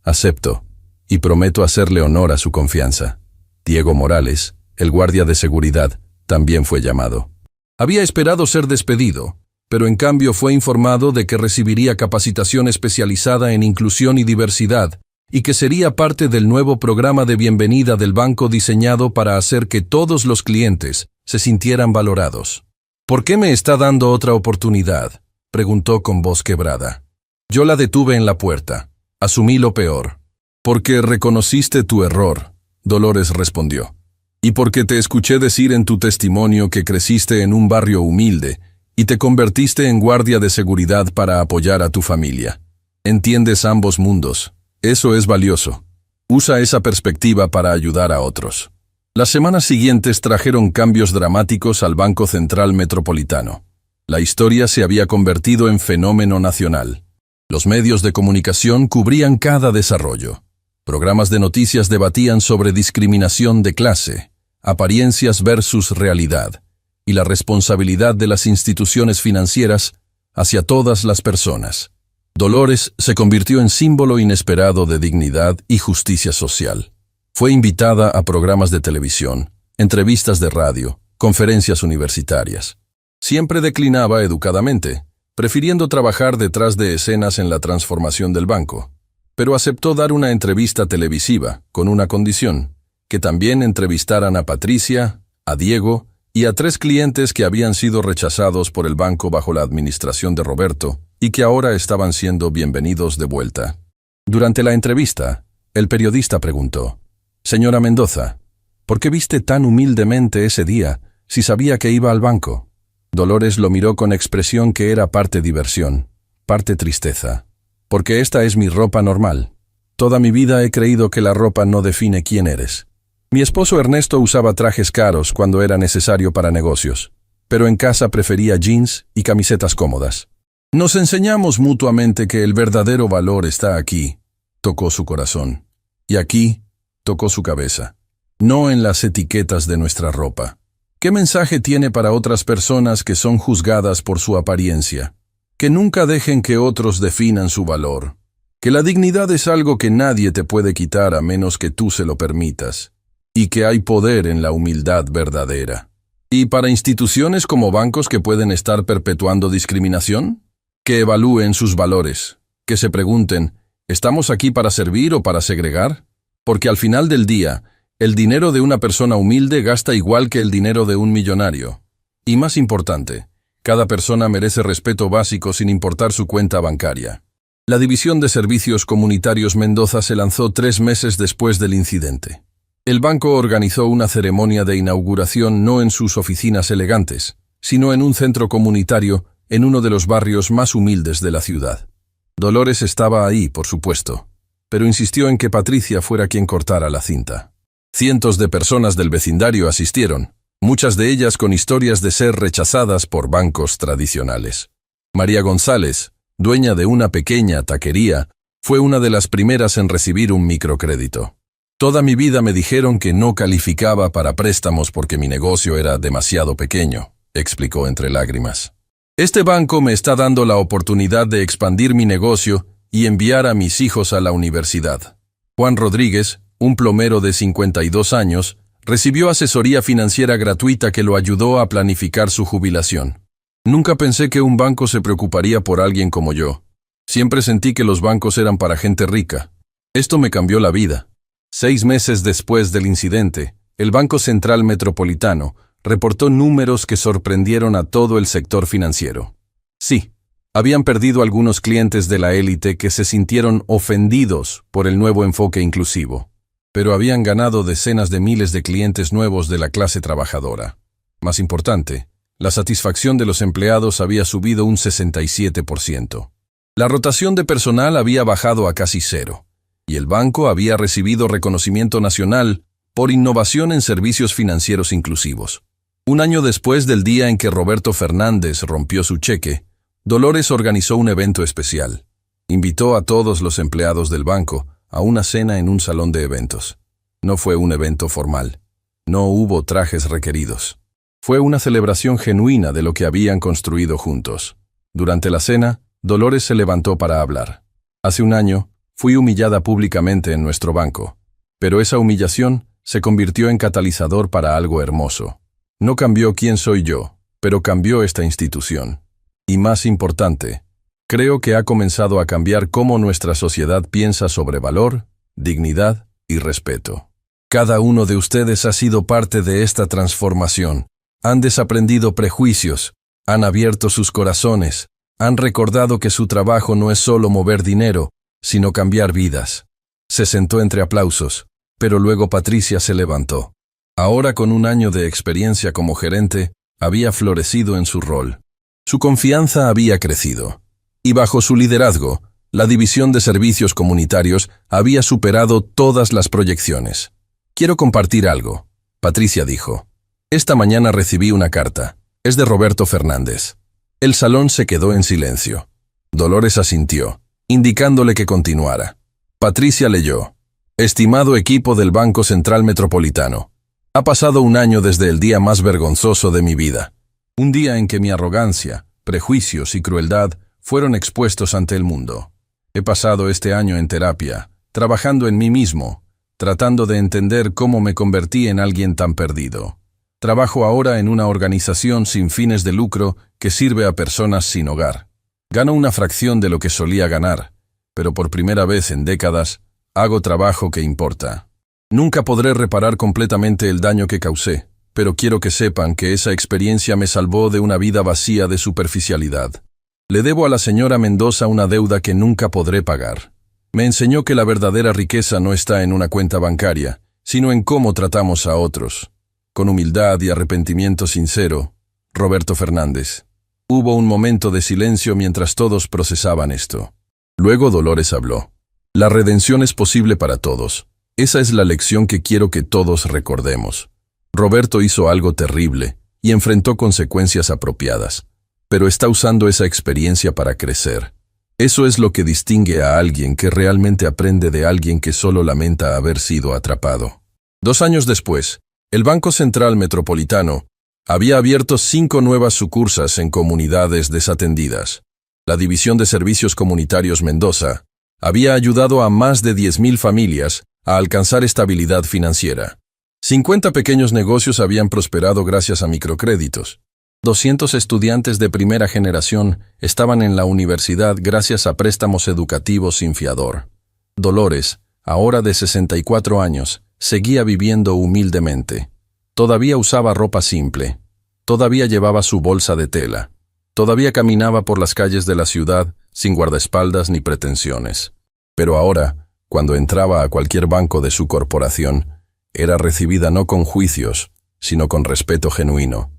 «Acepto, y prometo hacerle honor a su confianza». Diego Morales, el guardia de seguridad, también fue llamado. Había esperado ser despedido, pero en cambio fue informado de que recibiría capacitación especializada en inclusión y diversidad y que sería parte del nuevo programa de bienvenida del banco diseñado para hacer que todos los clientes se sintieran valorados. «¿Por qué me está dando otra oportunidad?», preguntó con voz quebrada. «Yo la detuve en la puerta. Asumí lo peor». «Porque reconociste tu error», Dolores respondió. «Y porque te escuché decir en tu testimonio que creciste en un barrio humilde y te convertiste en guardia de seguridad para apoyar a tu familia. Entiendes ambos mundos. Eso es valioso. Usa esa perspectiva para ayudar a otros». Las semanas siguientes trajeron cambios dramáticos al Banco Central Metropolitano. La historia se había convertido en fenómeno nacional. Los medios de comunicación cubrían cada desarrollo. Programas de noticias debatían sobre discriminación de clase, apariencias versus realidad, y la responsabilidad de las instituciones financieras hacia todas las personas. Dolores se convirtió en símbolo inesperado de dignidad y justicia social. Fue invitada a programas de televisión, entrevistas de radio, conferencias universitarias. Siempre declinaba educadamente, prefiriendo trabajar detrás de escenas en la transformación del banco. Pero aceptó dar una entrevista televisiva, con una condición: que también entrevistaran a Patricia, a Diego y a 3 clientes que habían sido rechazados por el banco bajo la administración de Roberto y que ahora estaban siendo bienvenidos de vuelta. Durante la entrevista, el periodista preguntó: «Señora Mendoza, ¿por qué viste tan humildemente ese día si sabía que iba al banco?». Dolores lo miró con expresión que era parte diversión, parte tristeza. Porque esta es mi ropa normal. Toda mi vida he creído que la ropa no define quién eres. Mi esposo Ernesto usaba trajes caros cuando era necesario para negocios, pero en casa prefería jeans y camisetas cómodas. Nos enseñamos mutuamente que el verdadero valor está aquí, tocó su corazón, y aquí, tocó su cabeza, no en las etiquetas de nuestra ropa. ¿Qué mensaje tiene para otras personas que son juzgadas por su apariencia? Que nunca dejen que otros definan su valor. Que la dignidad es algo que nadie te puede quitar a menos que tú se lo permitas. Y que hay poder en la humildad verdadera. ¿Y para instituciones como bancos que pueden estar perpetuando discriminación? Que evalúen sus valores. Que se pregunten, ¿estamos aquí para servir o para segregar? Porque al final del día, el dinero de una persona humilde gasta igual que el dinero de un millonario. Y más importante, cada persona merece respeto básico sin importar su cuenta bancaria. La División de Servicios Comunitarios Mendoza se lanzó 3 meses después del incidente. El banco organizó una ceremonia de inauguración no en sus oficinas elegantes, sino en un centro comunitario en uno de los barrios más humildes de la ciudad. Dolores estaba ahí, por supuesto, pero insistió en que Patricia fuera quien cortara la cinta. Cientos de personas del vecindario asistieron, muchas de ellas con historias de ser rechazadas por bancos tradicionales. María González, dueña de una pequeña taquería, fue una de las primeras en recibir un microcrédito. Toda mi vida me dijeron que no calificaba para préstamos porque mi negocio era demasiado pequeño, explicó entre lágrimas. Este banco me está dando la oportunidad de expandir mi negocio y enviar a mis hijos a la universidad. Juan Rodríguez, un plomero de 52 años, recibió asesoría financiera gratuita que lo ayudó a planificar su jubilación. Nunca pensé que un banco se preocuparía por alguien como yo. Siempre sentí que los bancos eran para gente rica. Esto me cambió la vida. 6 meses después del incidente, el Banco Central Metropolitano reportó números que sorprendieron a todo el sector financiero. Sí, habían perdido algunos clientes de la élite que se sintieron ofendidos por el nuevo enfoque inclusivo, pero habían ganado decenas de miles de clientes nuevos de la clase trabajadora. Más importante, la satisfacción de los empleados había subido un 67%. La rotación de personal había bajado a casi cero, y el banco había recibido reconocimiento nacional por innovación en servicios financieros inclusivos. Un año después del día en que Roberto Fernández rompió su cheque, Dolores organizó un evento especial. Invitó a todos los empleados del banco a una cena en un salón de eventos. No fue un evento formal. No hubo trajes requeridos. Fue una celebración genuina de lo que habían construido juntos. Durante la cena, Dolores se levantó para hablar. Hace un año, fui humillada públicamente en nuestro banco, pero esa humillación se convirtió en catalizador para algo hermoso. No cambió quién soy yo, pero cambió esta institución. Y más importante, creo que ha comenzado a cambiar cómo nuestra sociedad piensa sobre valor, dignidad y respeto. Cada uno de ustedes ha sido parte de esta transformación. Han desaprendido prejuicios, han abierto sus corazones, han recordado que su trabajo no es solo mover dinero, sino cambiar vidas. Se sentó entre aplausos, pero luego Patricia se levantó. Ahora, con un año de experiencia como gerente, había florecido en su rol. Su confianza había crecido, y bajo su liderazgo, la División de Servicios Comunitarios había superado todas las proyecciones. Quiero compartir algo, Patricia dijo. Esta mañana recibí una carta. Es de Roberto Fernández. El salón se quedó en silencio. Dolores asintió, indicándole que continuara. Patricia leyó. Estimado equipo del Banco Central Metropolitano. Ha pasado un año desde el día más vergonzoso de mi vida. Un día en que mi arrogancia, prejuicios y crueldad fueron expuestos ante el mundo. He pasado este año en terapia, trabajando en mí mismo, tratando de entender cómo me convertí en alguien tan perdido. Trabajo ahora en una organización sin fines de lucro que sirve a personas sin hogar. Gano una fracción de lo que solía ganar, pero por primera vez en décadas, hago trabajo que importa. Nunca podré reparar completamente el daño que causé, pero quiero que sepan que esa experiencia me salvó de una vida vacía de superficialidad. Le debo a la señora Mendoza una deuda que nunca podré pagar. Me enseñó que la verdadera riqueza no está en una cuenta bancaria, sino en cómo tratamos a otros. Con humildad y arrepentimiento sincero, Roberto Fernández. Hubo un momento de silencio mientras todos procesaban esto. Luego Dolores habló. La redención es posible para todos. Esa es la lección que quiero que todos recordemos. Roberto hizo algo terrible y enfrentó consecuencias apropiadas, pero está usando esa experiencia para crecer. Eso es lo que distingue a alguien que realmente aprende de alguien que solo lamenta haber sido atrapado. 2 años después, el Banco Central Metropolitano había abierto 5 nuevas sucursales en comunidades desatendidas. La División de Servicios Comunitarios Mendoza había ayudado a más de 10.000 familias a alcanzar estabilidad financiera. 50 pequeños negocios habían prosperado gracias a microcréditos. 200 estudiantes de primera generación estaban en la universidad gracias a préstamos educativos sin fiador. Dolores, ahora de 64 años, seguía viviendo humildemente. Todavía usaba ropa simple. Todavía llevaba su bolsa de tela. Todavía caminaba por las calles de la ciudad sin guardaespaldas ni pretensiones. Pero ahora, cuando entraba a cualquier banco de su corporación, era recibida no con juicios, sino con respeto genuino.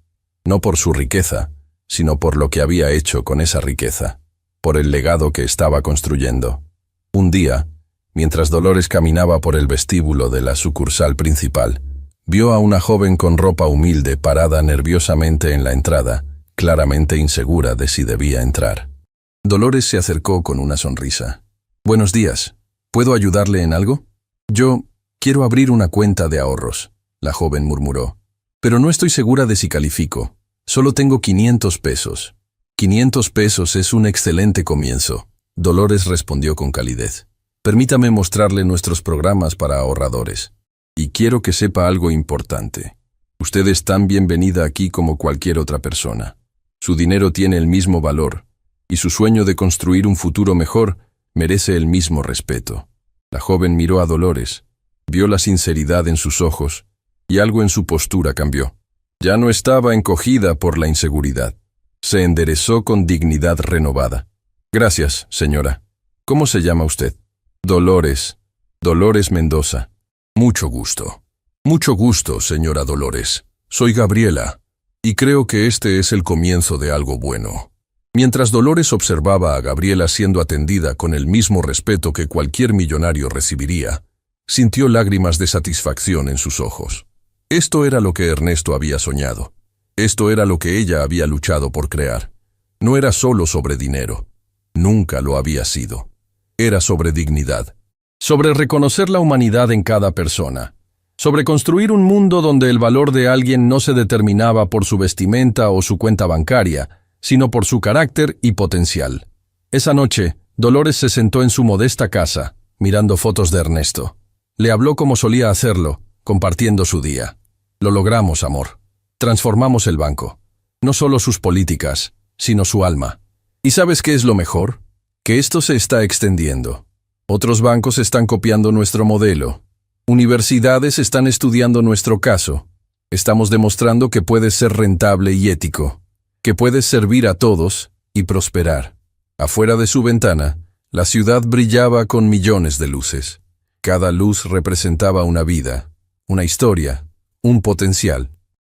No por su riqueza, sino por lo que había hecho con esa riqueza, por el legado que estaba construyendo. Un día, mientras Dolores caminaba por el vestíbulo de la sucursal principal, vio a una joven con ropa humilde parada nerviosamente en la entrada, claramente insegura de si debía entrar. Dolores se acercó con una sonrisa. «Buenos días. ¿Puedo ayudarle en algo?» «Yo quiero abrir una cuenta de ahorros», la joven murmuró. «Pero no estoy segura de si califico. Solo tengo 500 pesos. 500 pesos es un excelente comienzo», Dolores respondió con calidez. «Permítame mostrarle nuestros programas para ahorradores. Y quiero que sepa algo importante. Usted es tan bienvenida aquí como cualquier otra persona. Su dinero tiene el mismo valor, y su sueño de construir un futuro mejor merece el mismo respeto». La joven miró a Dolores, vio la sinceridad en sus ojos, y algo en su postura cambió. Ya no estaba encogida por la inseguridad. Se enderezó con dignidad renovada. «Gracias, señora. ¿Cómo se llama usted?» «Dolores. Dolores Mendoza». «Mucho gusto». «Mucho gusto, señora Dolores. Soy Gabriela, y creo que este es el comienzo de algo bueno». Mientras Dolores observaba a Gabriela siendo atendida con el mismo respeto que cualquier millonario recibiría, sintió lágrimas de satisfacción en sus ojos. Esto era lo que Ernesto había soñado. Esto era lo que ella había luchado por crear. No era solo sobre dinero. Nunca lo había sido. Era sobre dignidad. Sobre reconocer la humanidad en cada persona. Sobre construir un mundo donde el valor de alguien no se determinaba por su vestimenta o su cuenta bancaria, sino por su carácter y potencial. Esa noche, Dolores se sentó en su modesta casa, mirando fotos de Ernesto. Le habló como solía hacerlo, compartiendo su día. «Lo logramos, amor. Transformamos el banco. No solo sus políticas, sino su alma. ¿Y sabes qué es lo mejor? Que esto se está extendiendo. Otros bancos están copiando nuestro modelo. Universidades están estudiando nuestro caso. Estamos demostrando que puedes ser rentable y ético, que puedes servir a todos y prosperar». Afuera de su ventana, la ciudad brillaba con millones de luces. Cada luz representaba una vida, una historia, un potencial.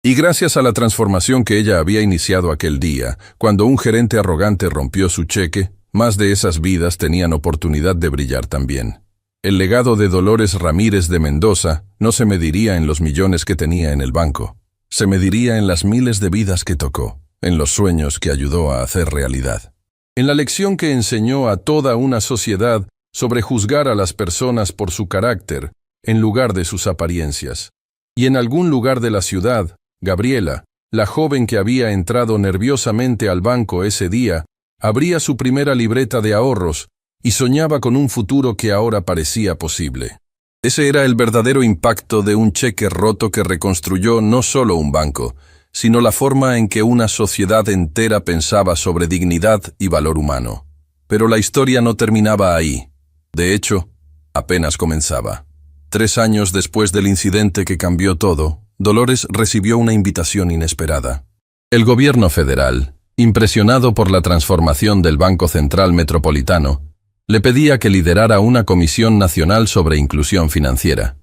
Y gracias a la transformación que ella había iniciado aquel día, cuando un gerente arrogante rompió su cheque, más de esas vidas tenían oportunidad de brillar también. El legado de Dolores Ramírez de Mendoza no se mediría en los millones que tenía en el banco. Se mediría en las miles de vidas que tocó, en los sueños que ayudó a hacer realidad. En la lección que enseñó a toda una sociedad sobre juzgar a las personas por su carácter, en lugar de sus apariencias. Y en algún lugar de la ciudad, Gabriela, la joven que había entrado nerviosamente al banco ese día, abría su primera libreta de ahorros y soñaba con un futuro que ahora parecía posible. Ese era el verdadero impacto de un cheque roto que reconstruyó no solo un banco, sino la forma en que una sociedad entera pensaba sobre dignidad y valor humano. Pero la historia no terminaba ahí. De hecho, apenas comenzaba. 3 años después del incidente que cambió todo, Dolores recibió una invitación inesperada. El gobierno federal, impresionado por la transformación del Banco Central Metropolitano, le pedía que liderara una comisión nacional sobre inclusión financiera.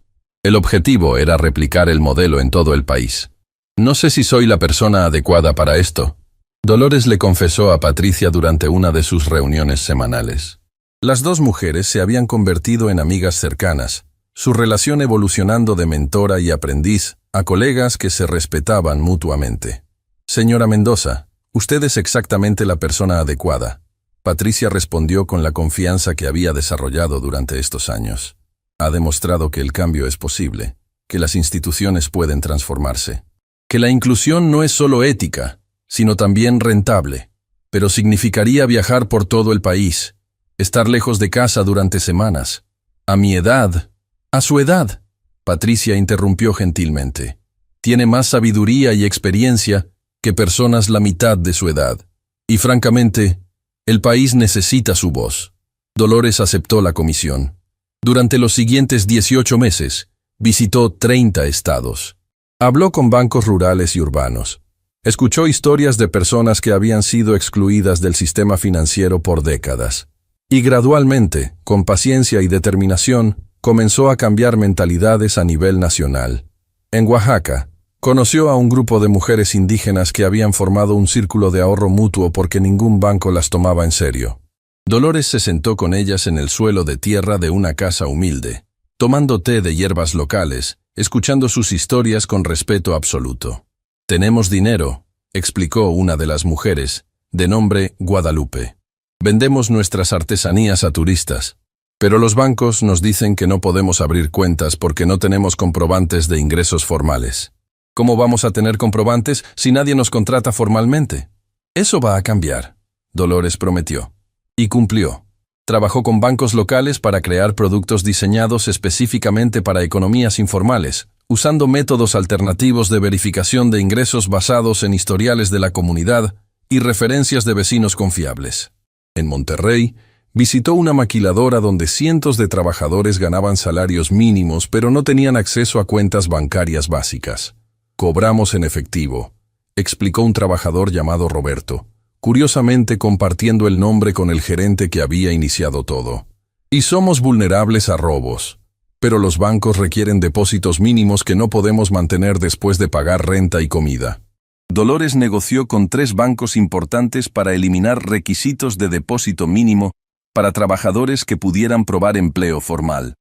El objetivo era replicar el modelo en todo el país. No sé si soy la persona adecuada para esto. Dolores le confesó a Patricia durante una de sus reuniones semanales. Las dos mujeres se habían convertido en amigas cercanas, su relación evolucionando de mentora y aprendiz a colegas que se respetaban mutuamente. Señora Mendoza, usted es exactamente la persona adecuada. Patricia respondió con la confianza que había desarrollado durante estos años. Ha demostrado que el cambio es posible, que las instituciones pueden transformarse, que la inclusión no es solo ética, sino también rentable, pero significaría viajar por todo el país, estar lejos de casa durante semanas. A mi edad, a su edad, Patricia interrumpió gentilmente. Tiene más sabiduría y experiencia que personas la mitad de su edad. Y francamente, el país necesita su voz. Dolores aceptó la comisión. Durante los siguientes 18 meses, visitó 30 estados. Habló con bancos rurales y urbanos. Escuchó historias de personas que habían sido excluidas del sistema financiero por décadas. Y gradualmente, con paciencia y determinación, comenzó a cambiar mentalidades a nivel nacional. En Oaxaca, conoció a un grupo de mujeres indígenas que habían formado un círculo de ahorro mutuo porque ningún banco las tomaba en serio. Dolores se sentó con ellas en el suelo de tierra de una casa humilde, tomando té de hierbas locales, escuchando sus historias con respeto absoluto. «Tenemos dinero», explicó una de las mujeres, de nombre Guadalupe. «Vendemos nuestras artesanías a turistas, pero los bancos nos dicen que no podemos abrir cuentas porque no tenemos comprobantes de ingresos formales. ¿Cómo vamos a tener comprobantes si nadie nos contrata formalmente? Eso va a cambiar», Dolores prometió. Y cumplió. Trabajó con bancos locales para crear productos diseñados específicamente para economías informales, usando métodos alternativos de verificación de ingresos basados en historiales de la comunidad y referencias de vecinos confiables. En Monterrey, visitó una maquiladora donde cientos de trabajadores ganaban salarios mínimos pero no tenían acceso a cuentas bancarias básicas. «Cobramos en efectivo», explicó un trabajador llamado Roberto, curiosamente compartiendo el nombre con el gerente que había iniciado todo. «Y somos vulnerables a robos, pero los bancos requieren depósitos mínimos que no podemos mantener después de pagar renta y comida». Dolores negoció con 3 bancos importantes para eliminar requisitos de depósito mínimo para trabajadores que pudieran probar empleo formal.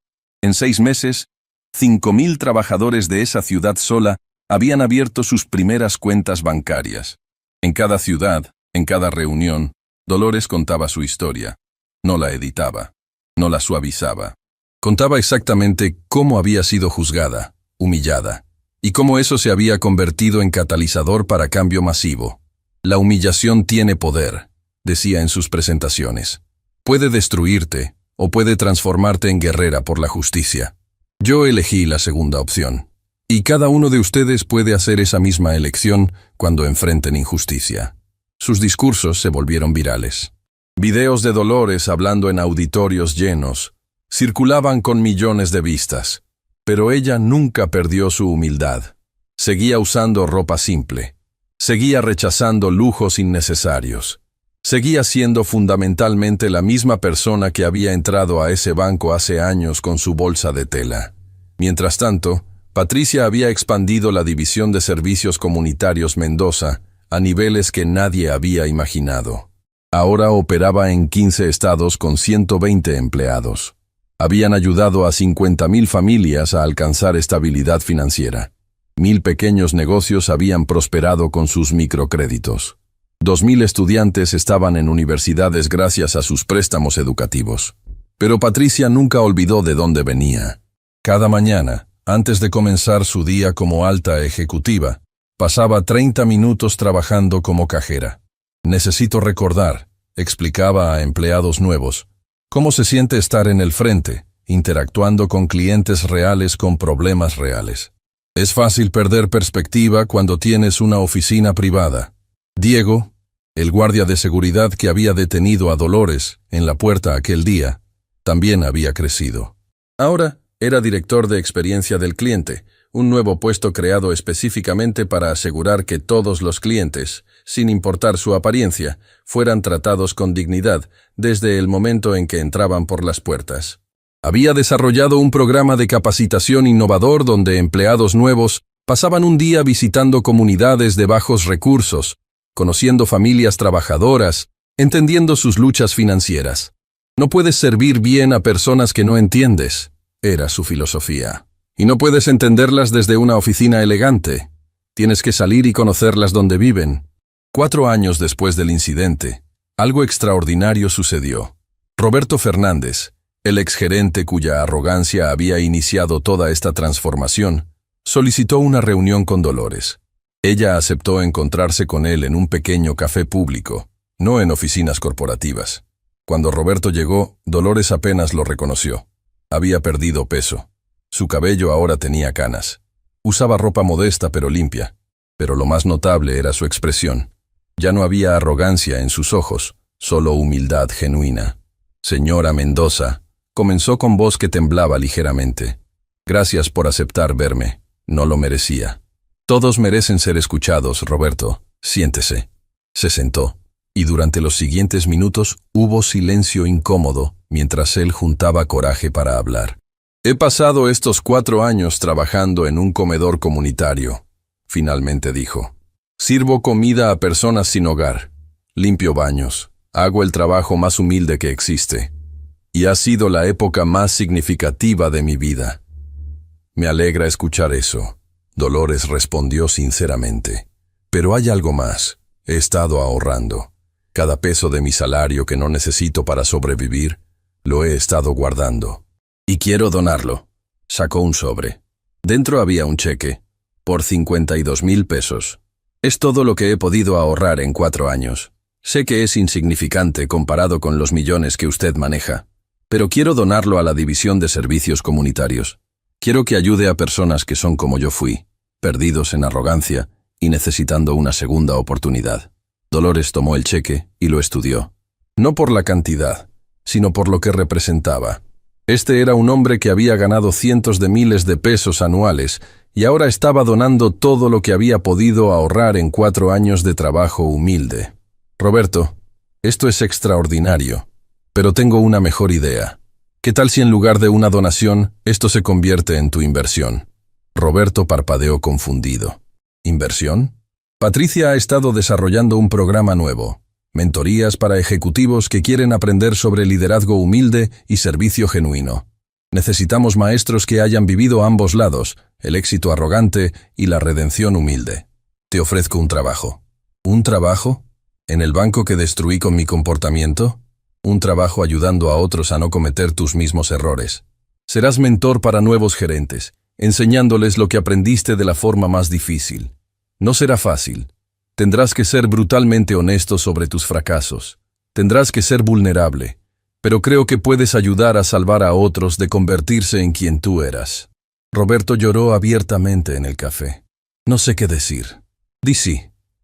En 6 meses, 5,000 trabajadores de esa ciudad sola habían abierto sus primeras cuentas bancarias. En cada ciudad, en cada reunión, Dolores contaba su historia. No la editaba, no la suavizaba. Contaba exactamente cómo había sido juzgada, humillada, y cómo eso se había convertido en catalizador para cambio masivo. «La humillación tiene poder», decía en sus presentaciones. «Puede destruirte o puede transformarte en guerrera por la justicia. Yo elegí la segunda opción. Y cada uno de ustedes puede hacer esa misma elección cuando enfrenten injusticia». Sus discursos se volvieron virales. Videos de Dolores hablando en auditorios llenos circulaban con millones de vistas. Pero ella nunca perdió su humildad. Seguía usando ropa simple. Seguía rechazando lujos innecesarios. Seguía siendo fundamentalmente la misma persona que había entrado a ese banco hace años con su bolsa de tela. Mientras tanto, Patricia había expandido la división de servicios comunitarios Mendoza a niveles que nadie había imaginado. Ahora operaba en 15 estados con 120 empleados. Habían ayudado a 50,000 familias a alcanzar estabilidad financiera. 1,000 pequeños negocios habían prosperado con sus microcréditos. 2,000 estudiantes estaban en universidades gracias a sus préstamos educativos. Pero Patricia nunca olvidó de dónde venía. Cada mañana, antes de comenzar su día como alta ejecutiva, pasaba 30 minutos trabajando como cajera. «Necesito recordar», explicaba a empleados nuevos, «cómo se siente estar en el frente, interactuando con clientes reales con problemas reales. Es fácil perder perspectiva cuando tienes una oficina privada». Diego, el guardia de seguridad que había detenido a Dolores en la puerta aquel día, también había crecido. Ahora era director de experiencia del cliente, un nuevo puesto creado específicamente para asegurar que todos los clientes, sin importar su apariencia, fueran tratados con dignidad desde el momento en que entraban por las puertas. Había desarrollado un programa de capacitación innovador donde empleados nuevos Pasaban un día visitando comunidades de bajos recursos, conociendo familias trabajadoras, entendiendo sus luchas financieras. No puedes servir bien a personas que no entiendes, era su filosofía. Y no puedes entenderlas desde una oficina elegante. Tienes que salir y conocerlas donde viven. 4 años después del incidente, algo extraordinario sucedió. Roberto Fernández, el exgerente cuya arrogancia había iniciado toda esta transformación, solicitó una reunión con Dolores. Ella aceptó encontrarse con él en un pequeño café público, no en oficinas corporativas. Cuando Roberto llegó, Dolores apenas lo reconoció. Había perdido peso. Su cabello ahora tenía canas. Usaba ropa modesta pero limpia. Pero lo más notable era su expresión. Ya no había arrogancia en sus ojos, solo humildad genuina. Señora Mendoza, comenzó con voz que temblaba ligeramente. Gracias por aceptar verme. No lo merecía. Todos merecen ser escuchados, Roberto. Siéntese. Se sentó, y durante los siguientes minutos hubo silencio incómodo mientras él juntaba coraje para hablar. He pasado estos 4 años trabajando en un comedor comunitario, finalmente dijo. Sirvo comida a personas sin hogar, limpio baños, hago el trabajo más humilde que existe. Y ha sido la época más significativa de mi vida. Me alegra escuchar eso, Dolores respondió sinceramente. Pero hay algo más. He estado ahorrando. Cada peso de mi salario que no necesito para sobrevivir, lo he estado guardando. Y quiero donarlo. Sacó un sobre. Dentro había un cheque, por 52,000 pesos. Es todo lo que he podido ahorrar en 4 años. Sé que es insignificante comparado con los millones que usted maneja, pero quiero donarlo a la División de Servicios Comunitarios. Quiero que ayude a personas que son como yo fui, perdidos en arrogancia y necesitando una segunda oportunidad. Dolores tomó el cheque y lo estudió. No por la cantidad, sino por lo que representaba. Este era un hombre que había ganado cientos de miles de pesos anuales y ahora estaba donando todo lo que había podido ahorrar en 4 años de trabajo humilde. Roberto, esto es extraordinario, pero tengo una mejor idea. ¿Qué tal si en lugar de una donación, esto se convierte en tu inversión? Roberto parpadeó confundido. ¿Inversión? Patricia ha estado desarrollando un programa nuevo. Mentorías para ejecutivos que quieren aprender sobre liderazgo humilde y servicio genuino. Necesitamos maestros que hayan vivido ambos lados, el éxito arrogante y la redención humilde. Te ofrezco un trabajo. ¿Un trabajo? ¿En el banco que destruí con mi comportamiento? Un trabajo ayudando a otros a no cometer tus mismos errores. Serás mentor para nuevos gerentes, enseñándoles lo que aprendiste de la forma más difícil. No será fácil. Tendrás que ser brutalmente honesto sobre tus fracasos. Tendrás que ser vulnerable, pero creo que puedes ayudar a salvar a otros de convertirse en quien tú eras. Roberto lloró abiertamente en el café. No sé qué decir. Di sí.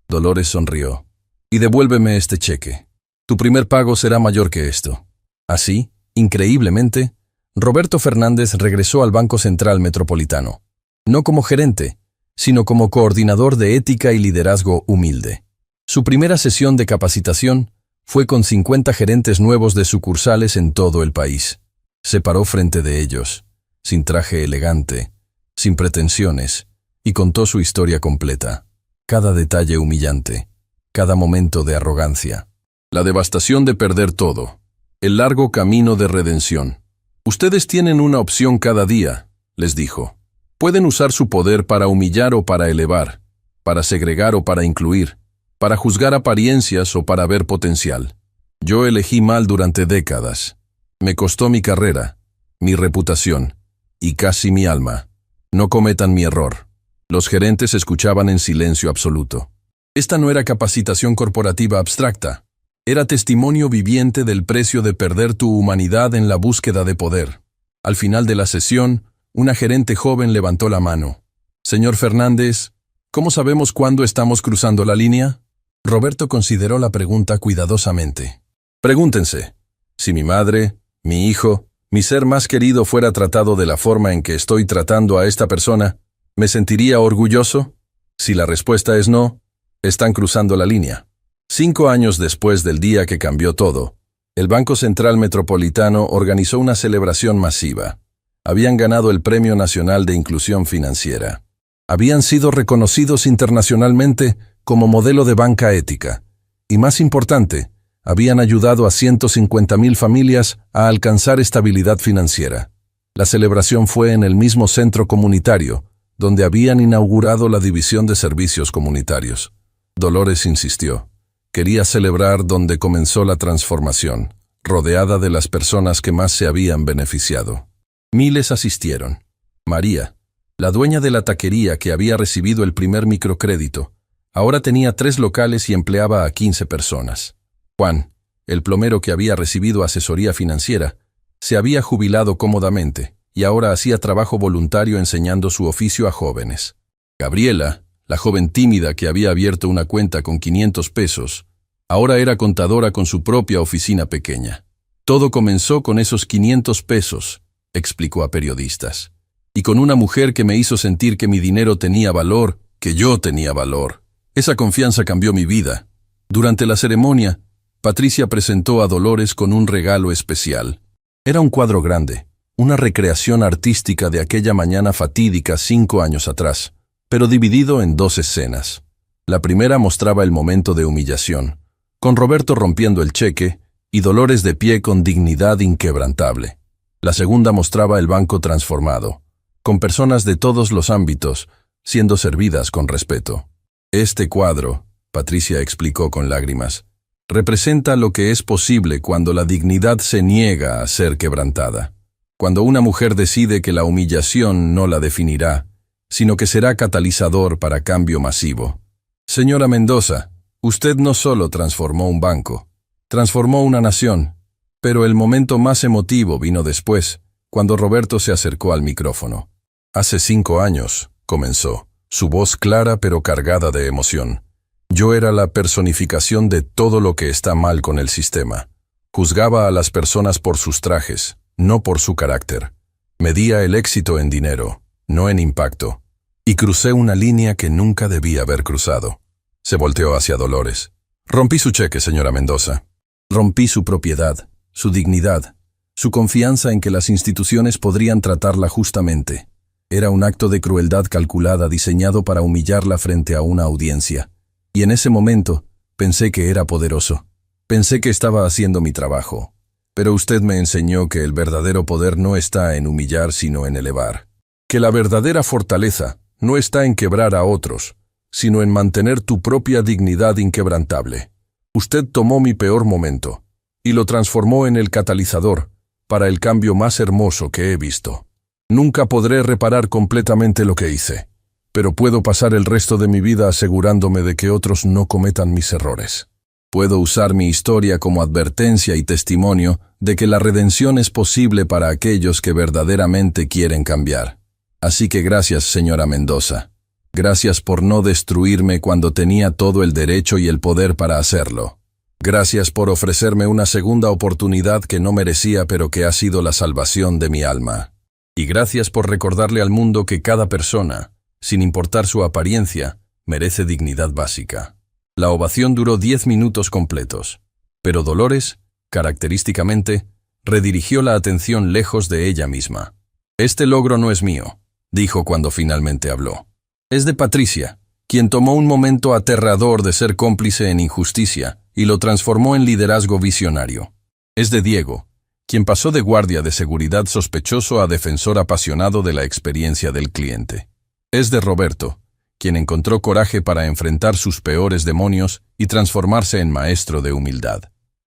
Dolores sonrió. Y devuélveme este cheque. Tu primer pago será mayor que esto. Así, increíblemente, Roberto Fernández regresó al Banco Central Metropolitano. No como gerente, sino como coordinador de ética y liderazgo humilde. Su primera sesión de capacitación fue con 50 gerentes nuevos de sucursales en todo el país. Se paró frente de ellos, sin traje elegante, sin pretensiones, y contó su historia completa. Cada detalle humillante, cada momento de arrogancia. La devastación de perder todo. El largo camino de redención. Ustedes tienen una opción cada día, les dijo. Pueden usar su poder para humillar o para elevar, para segregar o para incluir, para juzgar apariencias o para ver potencial. Yo elegí mal durante décadas. Me costó mi carrera, mi reputación y casi mi alma. No cometan mi error. Los gerentes escuchaban en silencio absoluto. Esta no era capacitación corporativa abstracta. Era testimonio viviente del precio de perder tu humanidad en la búsqueda de poder. Al final de la sesión, una gerente joven levantó la mano. Señor Fernández, ¿cómo sabemos cuándo estamos cruzando la línea? Roberto consideró la pregunta cuidadosamente. Pregúntense, si mi madre, mi hijo, mi ser más querido fuera tratado de la forma en que estoy tratando a esta persona, ¿me sentiría orgulloso? Si la respuesta es no, están cruzando la línea. 5 años después del día que cambió todo, el Banco Central Metropolitano organizó una celebración masiva. Habían ganado el Premio Nacional de Inclusión Financiera. Habían sido reconocidos internacionalmente como modelo de banca ética. Y más importante, habían ayudado a 150.000 familias a alcanzar estabilidad financiera. La celebración fue en el mismo centro comunitario, donde habían inaugurado la división de servicios comunitarios. Dolores insistió. Quería celebrar donde comenzó la transformación, rodeada de las personas que más se habían beneficiado. Miles asistieron. María, la dueña de la taquería que había recibido el primer microcrédito, ahora tenía 3 locales y empleaba a 15 personas. Juan, el plomero que había recibido asesoría financiera, se había jubilado cómodamente y ahora hacía trabajo voluntario enseñando su oficio a jóvenes. Gabriela, la joven tímida que había abierto una cuenta con 500 pesos, ahora era contadora con su propia oficina pequeña. Todo comenzó con esos 500 pesos, explicó a periodistas. Y con una mujer que me hizo sentir que mi dinero tenía valor, que yo tenía valor. Esa confianza cambió mi vida. Durante la ceremonia, Patricia presentó a Dolores con un regalo especial. Era un cuadro grande, una recreación artística de aquella mañana fatídica 5 años atrás, pero dividido en 2 escenas. La primera mostraba el momento de humillación, con Roberto rompiendo el cheque y Dolores de pie con dignidad inquebrantable. La segunda mostraba el banco transformado, con personas de todos los ámbitos, siendo servidas con respeto. Este cuadro, Patricia explicó con lágrimas, representa lo que es posible cuando la dignidad se niega a ser quebrantada. Cuando una mujer decide que la humillación no la definirá, sino que será catalizador para cambio masivo. Señora Mendoza, usted no solo transformó un banco, transformó una nación, pero el momento más emotivo vino después, cuando Roberto se acercó al micrófono. Hace 5 años, comenzó, su voz clara pero cargada de emoción. Yo era la personificación de todo lo que está mal con el sistema. Juzgaba a las personas por sus trajes, no por su carácter. Medía el éxito en dinero, no en impacto. Y crucé una línea que nunca debía haber cruzado. Se volteó hacia Dolores. Rompí su cheque, señora Mendoza. Rompí su propiedad, su dignidad, su confianza en que las instituciones podrían tratarla justamente. Era un acto de crueldad calculada diseñado para humillarla frente a una audiencia. Y en ese momento, pensé que era poderoso. Pensé que estaba haciendo mi trabajo. Pero usted me enseñó que el verdadero poder no está en humillar sino en elevar. Que la verdadera fortaleza no está en quebrar a otros, sino en mantener tu propia dignidad inquebrantable. Usted tomó mi peor momento y lo transformó en el catalizador para el cambio más hermoso que he visto. Nunca podré reparar completamente lo que hice, pero puedo pasar el resto de mi vida asegurándome de que otros no cometan mis errores. Puedo usar mi historia como advertencia y testimonio de que la redención es posible para aquellos que verdaderamente quieren cambiar. Así que gracias, señora Mendoza. Gracias por no destruirme cuando tenía todo el derecho y el poder para hacerlo. Gracias por ofrecerme una segunda oportunidad que no merecía pero que ha sido la salvación de mi alma. Y gracias por recordarle al mundo que cada persona, sin importar su apariencia, merece dignidad básica. La ovación duró 10 minutos completos, pero Dolores, característicamente, redirigió la atención lejos de ella misma. Este logro no es mío, dijo cuando finalmente habló. Es de Patricia, quien tomó un momento aterrador de ser cómplice en injusticia y lo transformó en liderazgo visionario. Es de Diego, quien pasó de guardia de seguridad sospechoso a defensor apasionado de la experiencia del cliente. Es de Roberto, quien encontró coraje para enfrentar sus peores demonios y transformarse en maestro de humildad.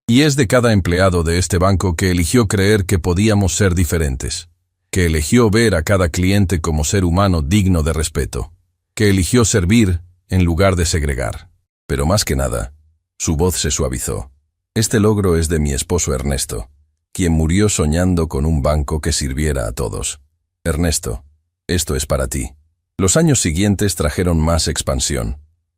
Y es de cada empleado de este banco que eligió creer que podíamos ser diferentes, que eligió ver a cada cliente como ser humano digno de respeto, que eligió servir en lugar de segregar. Pero más que nada, su voz se suavizó. Este logro es de mi esposo Ernesto, quien murió soñando con un banco que sirviera a todos. Ernesto, esto es para ti. Los años siguientes trajeron más expansión.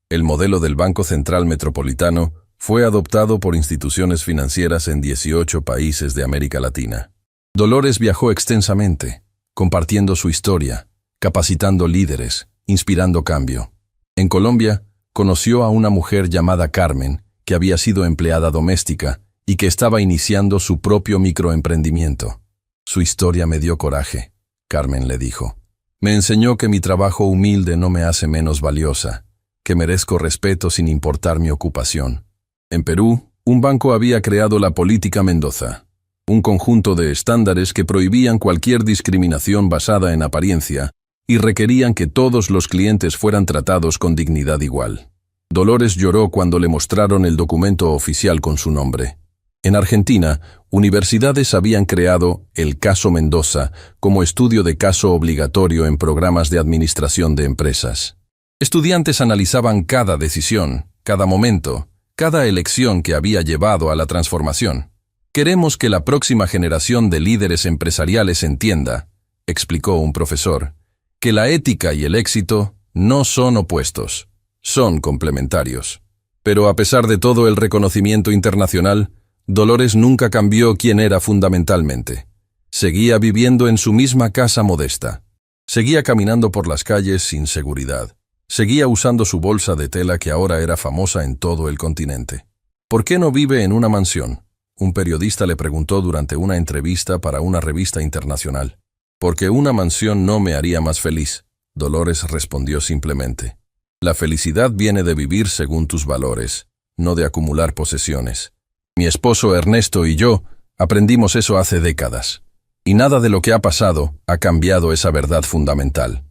El modelo del Banco Central Metropolitano fue adoptado por instituciones financieras en 18 países de América Latina. Dolores viajó extensamente, compartiendo su historia, capacitando líderes, inspirando cambio. En Colombia, conoció a una mujer llamada Carmen, que había sido empleada doméstica y que estaba iniciando su propio microemprendimiento. Su historia me dio coraje, Carmen le dijo. Me enseñó que mi trabajo humilde no me hace menos valiosa, que merezco respeto sin importar mi ocupación. En Perú, un banco había creado la Política Mendoza, un conjunto de estándares que prohibían cualquier discriminación basada en apariencia y requerían que todos los clientes fueran tratados con dignidad igual. Dolores lloró cuando le mostraron el documento oficial con su nombre. En Argentina, universidades habían creado el Caso Mendoza como estudio de caso obligatorio en programas de administración de empresas. Estudiantes analizaban cada decisión, cada momento, cada elección que había llevado a la transformación. Queremos que la próxima generación de líderes empresariales entienda, explicó un profesor, que la ética y el éxito no son opuestos, son complementarios. Pero a pesar de todo el reconocimiento internacional, Dolores nunca cambió quién era fundamentalmente. Seguía viviendo en su misma casa modesta. Seguía caminando por las calles sin seguridad. Seguía usando su bolsa de tela que ahora era famosa en todo el continente. ¿Por qué no vive en una mansión?, un periodista le preguntó durante una entrevista para una revista internacional. Porque una mansión no me haría más feliz, Dolores respondió simplemente. La felicidad viene de vivir según tus valores, no de acumular posesiones. Mi esposo Ernesto y yo aprendimos eso hace décadas. Y nada de lo que ha pasado ha cambiado esa verdad fundamental.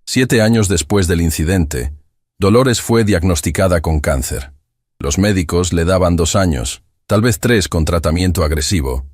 7 años después del incidente, Dolores fue diagnosticada con cáncer. Los médicos le daban 2 años, tal vez 3 con tratamiento agresivo.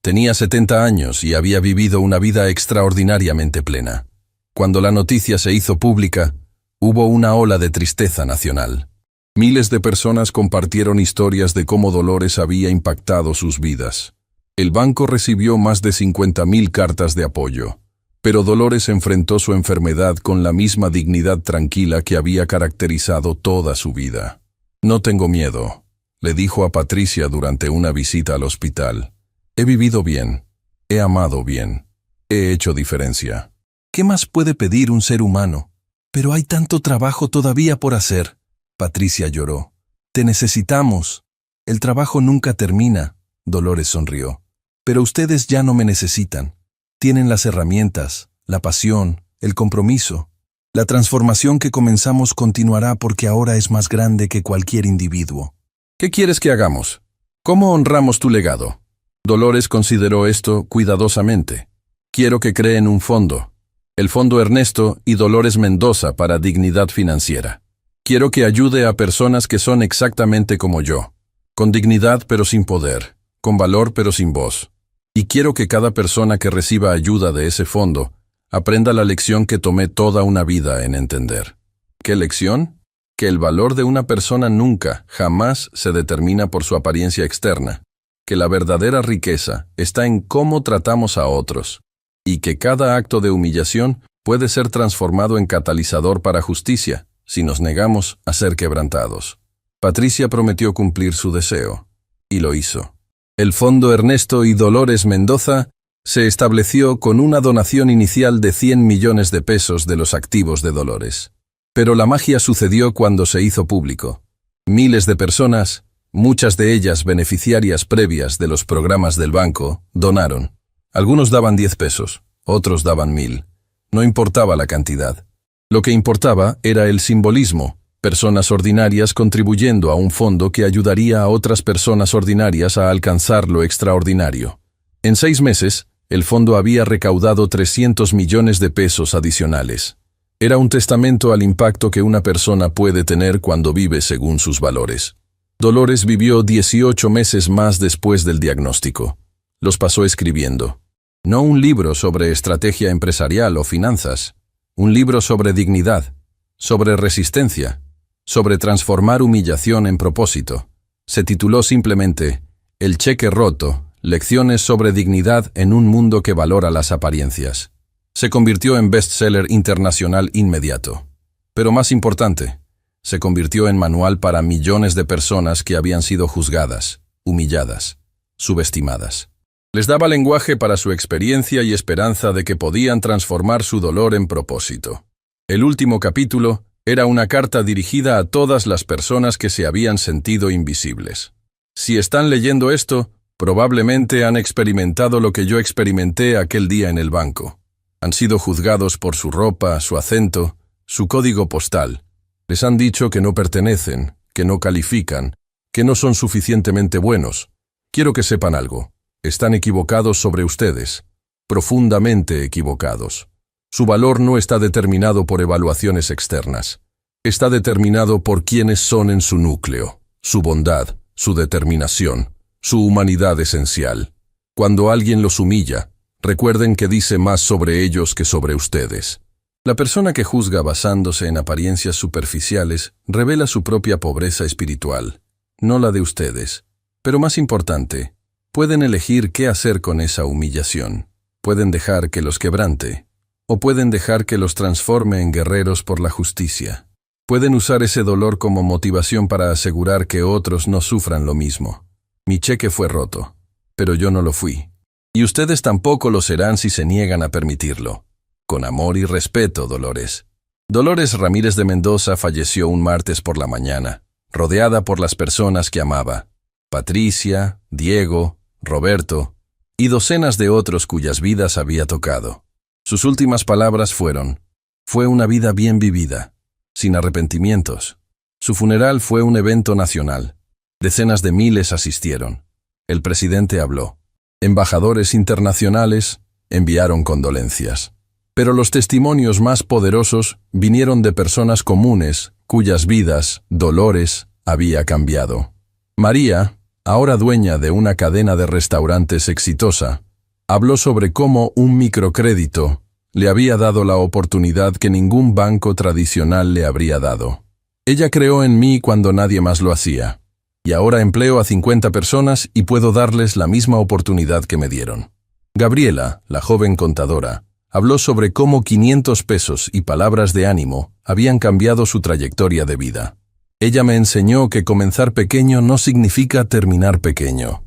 Tenía 70 años y había vivido una vida extraordinariamente plena. Cuando la noticia se hizo pública, hubo una ola de tristeza nacional. Miles de personas compartieron historias de cómo Dolores había impactado sus vidas. El banco recibió más de 50.000 cartas de apoyo, pero Dolores enfrentó su enfermedad con la misma dignidad tranquila que había caracterizado toda su vida. No tengo miedo, le dijo a Patricia durante una visita al hospital. He vivido bien, he amado bien, he hecho diferencia. ¿Qué más puede pedir un ser humano? Pero hay tanto trabajo todavía por hacer. Patricia lloró. Te necesitamos. El trabajo nunca termina, Dolores sonrió. Pero ustedes ya no me necesitan. Tienen las herramientas, la pasión, el compromiso. La transformación que comenzamos continuará porque ahora es más grande que cualquier individuo. ¿Qué quieres que hagamos? ¿Cómo honramos tu legado? Dolores consideró esto cuidadosamente. Quiero que creen un fondo. El Fondo Ernesto y Dolores Mendoza para Dignidad Financiera. Quiero que ayude a personas que son exactamente como yo. Con dignidad pero sin poder. Con valor pero sin voz. Y quiero que cada persona que reciba ayuda de ese fondo aprenda la lección que tomé toda una vida en entender. ¿Qué lección? Que el valor de una persona nunca, jamás se determina por su apariencia externa. Que la verdadera riqueza está en cómo tratamos a otros. Y que cada acto de humillación puede ser transformado en catalizador para justicia, si nos negamos a ser quebrantados. Patricia prometió cumplir su deseo. Y lo hizo. El Fondo Ernesto y Dolores Mendoza se estableció con una donación inicial de 100 millones de pesos de los activos de Dolores. Pero la magia sucedió cuando se hizo público. Miles de personas, muchas de ellas beneficiarias previas de los programas del banco, donaron. Algunos daban 10 pesos, otros daban 1000. No importaba la cantidad. Lo que importaba era el simbolismo. Personas ordinarias contribuyendo a un fondo que ayudaría a otras personas ordinarias a alcanzar lo extraordinario. En 6 meses, el fondo había recaudado 300 millones de pesos adicionales. Era un testamento al impacto que una persona puede tener cuando vive según sus valores. Dolores vivió 18 meses más después del diagnóstico. Los pasó escribiendo. No un libro sobre estrategia empresarial o finanzas, un libro sobre dignidad, sobre resistencia, sobre transformar humillación en propósito. Se tituló simplemente El cheque roto, lecciones sobre dignidad en un mundo que valora las apariencias. Se convirtió en bestseller internacional inmediato. Pero más importante, se convirtió en manual para millones de personas que habían sido juzgadas, humilladas, subestimadas. Les daba lenguaje para su experiencia y esperanza de que podían transformar su dolor en propósito. El último capítulo era una carta dirigida a todas las personas que se habían sentido invisibles. Si están leyendo esto, probablemente han experimentado lo que yo experimenté aquel día en el banco. Han sido juzgados por su ropa, su acento, su código postal. Les han dicho que no pertenecen, que no califican, que no son suficientemente buenos. Quiero que sepan algo. Están equivocados sobre ustedes. Profundamente equivocados. Su valor no está determinado por evaluaciones externas. Está determinado por quienes son en su núcleo, su bondad, su determinación, su humanidad esencial. Cuando alguien los humilla, recuerden que dice más sobre ellos que sobre ustedes. La persona que juzga basándose en apariencias superficiales revela su propia pobreza espiritual, no la de ustedes. Pero más importante, pueden elegir qué hacer con esa humillación. Pueden dejar que los quebrante, o pueden dejar que los transforme en guerreros por la justicia. Pueden usar ese dolor como motivación para asegurar que otros no sufran lo mismo. Mi cheque fue roto, pero yo no lo fui. Y ustedes tampoco lo serán si se niegan a permitirlo. Con amor y respeto, Dolores. Dolores Ramírez de Mendoza falleció un martes por la mañana, rodeada por las personas que amaba. Patricia, Diego, Roberto y docenas de otros cuyas vidas había tocado. Sus últimas palabras fueron: fue una vida bien vivida, sin arrepentimientos. Su funeral fue un evento nacional. Decenas de miles asistieron. El presidente habló. Embajadores internacionales enviaron condolencias. Pero los testimonios más poderosos vinieron de personas comunes cuyas vidas, Dolores, había cambiado. María, ahora dueña de una cadena de restaurantes exitosa, habló sobre cómo un microcrédito le había dado la oportunidad que ningún banco tradicional le habría dado. Ella creó en mí cuando nadie más lo hacía, y ahora empleo a 50 personas y puedo darles la misma oportunidad que me dieron. Gabriela, la joven contadora, habló sobre cómo 500 pesos y palabras de ánimo habían cambiado su trayectoria de vida. Ella me enseñó que comenzar pequeño no significa terminar pequeño,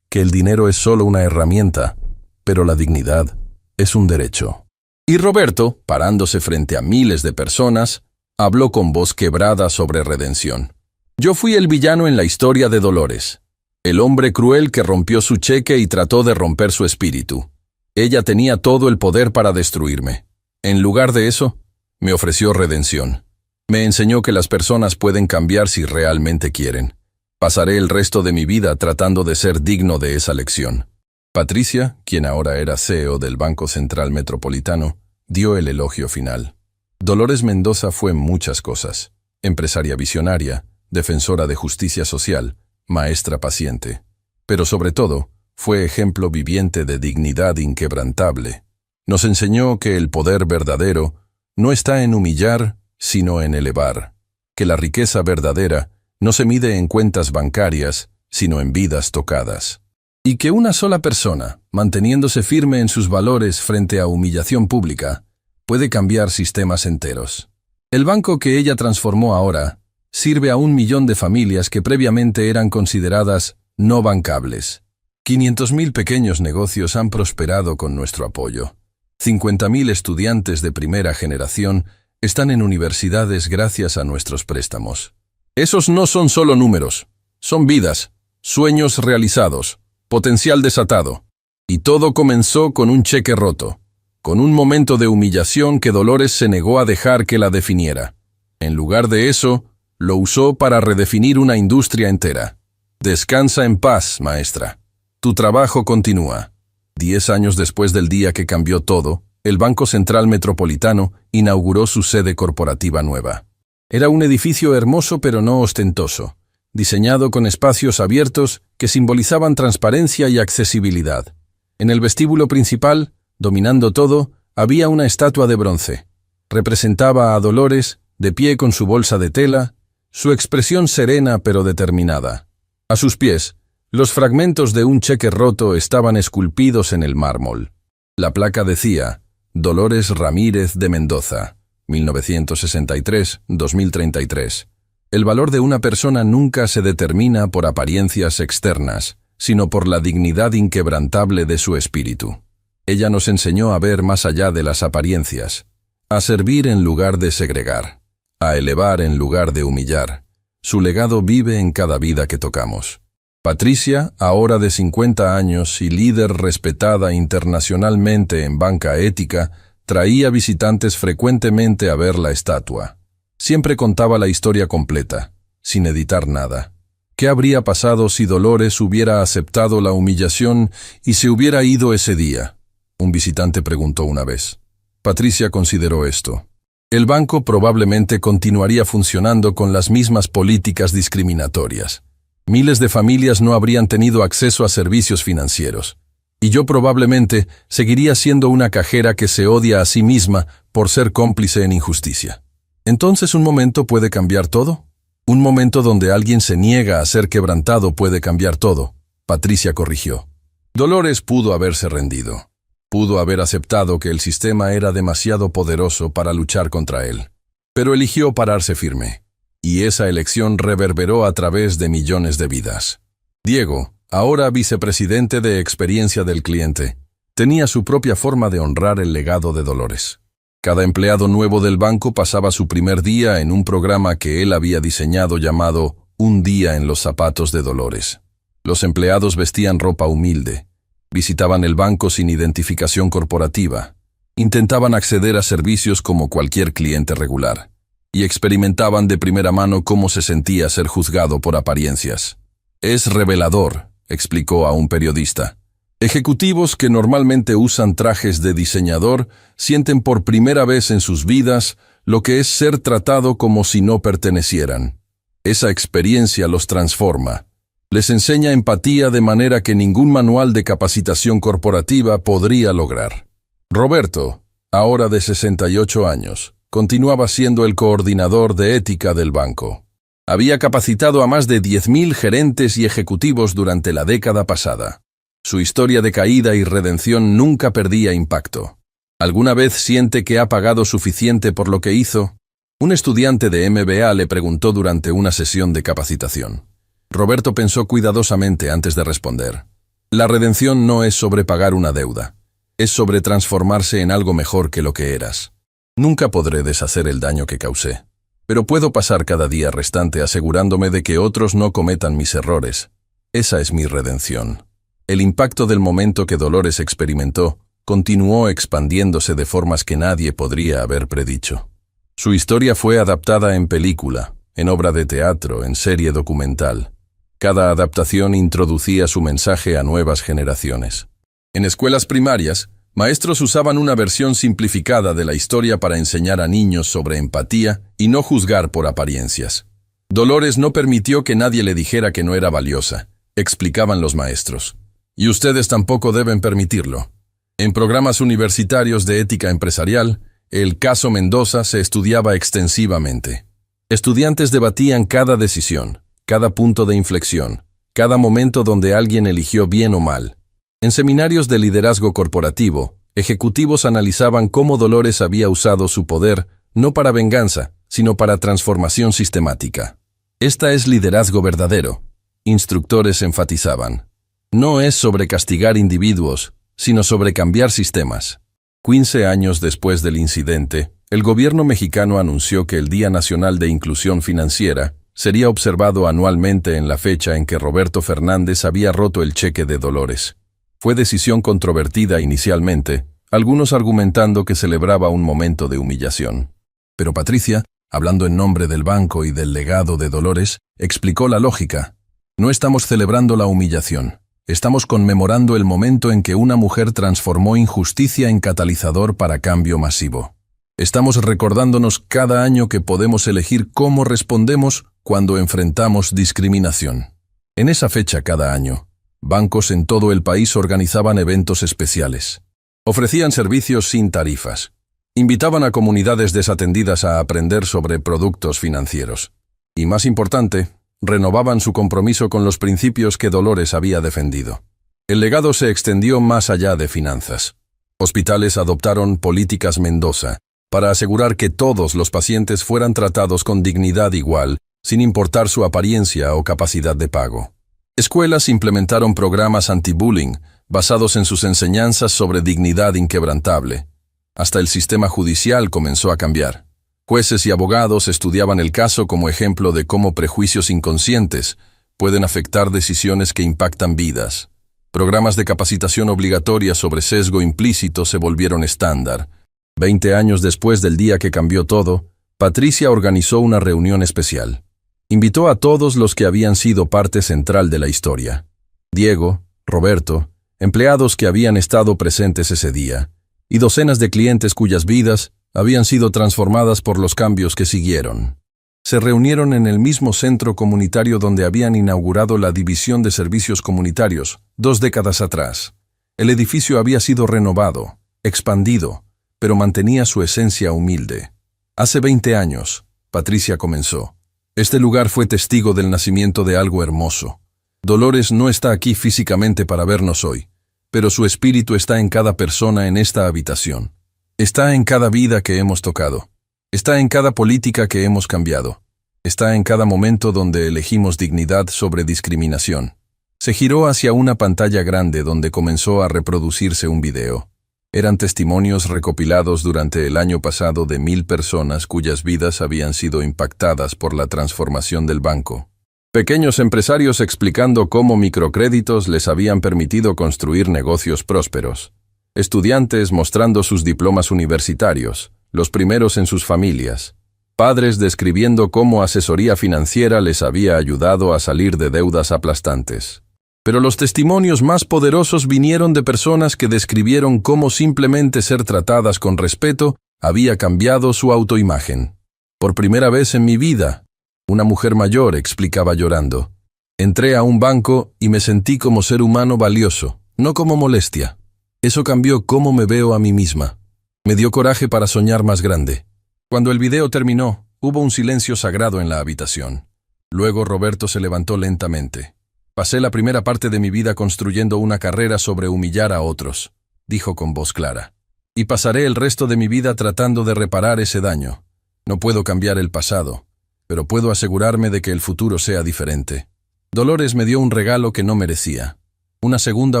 que el dinero es solo una herramienta, pero la dignidad es un derecho. Y Roberto, parándose frente a miles de personas, habló con voz quebrada sobre redención. Yo fui el villano en la historia de Dolores, el hombre cruel que rompió su cheque y trató de romper su espíritu. Ella tenía todo el poder para destruirme. En lugar de eso, me ofreció redención. Me enseñó que las personas pueden cambiar si realmente quieren. Pasaré el resto de mi vida tratando de ser digno de esa lección. Patricia, quien ahora era CEO del Banco Central Metropolitano, dio el elogio final. Dolores Mendoza fue muchas cosas: empresaria visionaria, defensora de justicia social, maestra paciente. Pero sobre todo, fue ejemplo viviente de dignidad inquebrantable. Nos enseñó que el poder verdadero no está en humillar, sino en elevar. Que la riqueza verdadera no se mide en cuentas bancarias, sino en vidas tocadas. Y que una sola persona, manteniéndose firme en sus valores frente a humillación pública, puede cambiar sistemas enteros. El banco que ella transformó ahora sirve a 1 millón de familias que previamente eran consideradas no bancables. 500.000 pequeños negocios han prosperado con nuestro apoyo. 50.000 estudiantes de primera generación están en universidades gracias a nuestros préstamos. Esos no son solo números, son vidas, sueños realizados, potencial desatado. Y todo comenzó con un cheque roto, con un momento de humillación que Dolores se negó a dejar que la definiera. En lugar de eso, lo usó para redefinir una industria entera. Descansa en paz, maestra. Tu trabajo continúa. 10 años después del día que cambió todo, el Banco Central Metropolitano inauguró su sede corporativa nueva. Era un edificio hermoso pero no ostentoso, diseñado con espacios abiertos que simbolizaban transparencia y accesibilidad. En el vestíbulo principal, dominando todo, había una estatua de bronce. Representaba a Dolores, de pie con su bolsa de tela, su expresión serena pero determinada. A sus pies, los fragmentos de un cheque roto estaban esculpidos en el mármol. La placa decía: Dolores Ramírez de Mendoza, 1963-2033. El valor de una persona nunca se determina por apariencias externas, sino por la dignidad inquebrantable de su espíritu. Ella nos enseñó a ver más allá de las apariencias, a servir en lugar de segregar, a elevar en lugar de humillar. Su legado vive en cada vida que tocamos. Patricia, ahora de 50 años y líder respetada internacionalmente en banca ética, Traía visitantes frecuentemente a ver la estatua. Siempre contaba la historia completa, sin editar nada. ¿Qué habría pasado si Dolores hubiera aceptado la humillación y se hubiera ido ese día? Un visitante preguntó una vez. Patricia consideró esto. El banco probablemente continuaría funcionando con las mismas políticas discriminatorias. Miles de familias no habrían tenido acceso a servicios financieros. Y yo probablemente seguiría siendo una cajera que se odia a sí misma por ser cómplice en injusticia. ¿Entonces un momento puede cambiar todo? Un momento donde alguien se niega a ser quebrantado puede cambiar todo, Patricia corrigió. Dolores pudo haberse rendido. Pudo haber aceptado que el sistema era demasiado poderoso para luchar contra él. Pero eligió pararse firme. Y esa elección reverberó a través de millones de vidas. Diego, ahora vicepresidente de experiencia del cliente, tenía su propia forma de honrar el legado de Dolores. Cada empleado nuevo del banco pasaba su primer día en un programa que él había diseñado llamado Un día en los zapatos de Dolores. Los empleados vestían ropa humilde, visitaban el banco sin identificación corporativa, intentaban acceder a servicios como cualquier cliente regular, y experimentaban de primera mano cómo se sentía ser juzgado por apariencias. Es revelador, explicó a un periodista. Ejecutivos que normalmente usan trajes de diseñador sienten por primera vez en sus vidas lo que es ser tratado como si no pertenecieran. Esa experiencia los transforma. Les enseña empatía de manera que ningún manual de capacitación corporativa podría lograr. Roberto, ahora de 68 años, continuaba siendo el coordinador de ética del banco. Había capacitado a más de 10.000 gerentes y ejecutivos durante la década pasada. Su historia de caída y redención nunca perdía impacto. ¿Alguna vez siente que ha pagado suficiente por lo que hizo? Un estudiante de MBA le preguntó durante una sesión de capacitación. Roberto pensó cuidadosamente antes de responder. La redención no es sobre pagar una deuda. Es sobre transformarse en algo mejor que lo que eras. Nunca podré deshacer el daño que causé. Pero puedo pasar cada día restante asegurándome de que otros no cometan mis errores. Esa es mi redención. El impacto del momento que Dolores experimentó continuó expandiéndose de formas que nadie podría haber predicho. Su historia fue adaptada en película, en obra de teatro, en serie documental. Cada adaptación introducía su mensaje a nuevas generaciones. En escuelas primarias, maestros usaban una versión simplificada de la historia para enseñar a niños sobre empatía y no juzgar por apariencias. Dolores no permitió que nadie le dijera que no era valiosa, explicaban los maestros. Y ustedes tampoco deben permitirlo. En programas universitarios de ética empresarial, el caso Mendoza se estudiaba extensivamente. Estudiantes debatían cada decisión, cada punto de inflexión, cada momento donde alguien eligió bien o mal. En seminarios de liderazgo corporativo, ejecutivos analizaban cómo Dolores había usado su poder no para venganza, sino para transformación sistemática. Esta es liderazgo verdadero, instructores enfatizaban. No es sobre castigar individuos, sino sobre cambiar sistemas. 15 años después del incidente, el gobierno mexicano anunció que el Día Nacional de Inclusión Financiera sería observado anualmente en la fecha en que Roberto Fernández había roto el cheque de Dolores. Fue decisión controvertida inicialmente, algunos argumentando que celebraba un momento de humillación. Pero Patricia, hablando en nombre del banco y del legado de Dolores, explicó la lógica. No estamos celebrando la humillación. Estamos conmemorando el momento en que una mujer transformó injusticia en catalizador para cambio masivo. Estamos recordándonos cada año que podemos elegir cómo respondemos cuando enfrentamos discriminación. En esa fecha cada año, bancos en todo el país organizaban eventos especiales. Ofrecían servicios sin tarifas. Invitaban a comunidades desatendidas a aprender sobre productos financieros. Y más importante, renovaban su compromiso con los principios que Dolores había defendido. El legado se extendió más allá de finanzas. Hospitales adoptaron políticas Mendoza para asegurar que todos los pacientes fueran tratados con dignidad igual, sin importar su apariencia o capacidad de pago. Escuelas implementaron programas anti-bullying basados en sus enseñanzas sobre dignidad inquebrantable. Hasta el sistema judicial comenzó a cambiar. Jueces y abogados estudiaban el caso como ejemplo de cómo prejuicios inconscientes pueden afectar decisiones que impactan vidas. Programas de capacitación obligatoria sobre sesgo implícito se volvieron estándar, 20 años después del día que cambió todo, Patricia organizó una reunión especial. Invitó a todos los que habían sido parte central de la historia. Diego, Roberto, empleados que habían estado presentes ese día, y docenas de clientes cuyas vidas habían sido transformadas por los cambios que siguieron. Se reunieron en el mismo centro comunitario donde habían inaugurado la División de Servicios Comunitarios 2 décadas atrás. El edificio había sido renovado, expandido, pero mantenía su esencia humilde. Hace 20 años, Patricia comenzó. Este lugar fue testigo del nacimiento de algo hermoso. Dolores no está aquí físicamente para vernos hoy, pero su espíritu está en cada persona en esta habitación. Está en cada vida que hemos tocado. Está en cada política que hemos cambiado. Está en cada momento donde elegimos dignidad sobre discriminación. Se giró hacia una pantalla grande donde comenzó a reproducirse un video. Eran testimonios recopilados durante el año pasado de 1000 personas cuyas vidas habían sido impactadas por la transformación del banco. Pequeños empresarios explicando cómo microcréditos les habían permitido construir negocios prósperos. Estudiantes mostrando sus diplomas universitarios, los primeros en sus familias. Padres describiendo cómo asesoría financiera les había ayudado a salir de deudas aplastantes. Pero los testimonios más poderosos vinieron de personas que describieron cómo simplemente ser tratadas con respeto había cambiado su autoimagen. Por primera vez en mi vida, una mujer mayor explicaba llorando. Entré a un banco y me sentí como ser humano valioso, no como molestia. Eso cambió cómo me veo a mí misma. Me dio coraje para soñar más grande. Cuando el video terminó, hubo un silencio sagrado en la habitación. Luego Roberto se levantó lentamente. Pasé la primera parte de mi vida construyendo una carrera sobre humillar a otros, dijo con voz clara. Y pasaré el resto de mi vida tratando de reparar ese daño. No puedo cambiar el pasado, pero puedo asegurarme de que el futuro sea diferente. Dolores me dio un regalo que no merecía, una segunda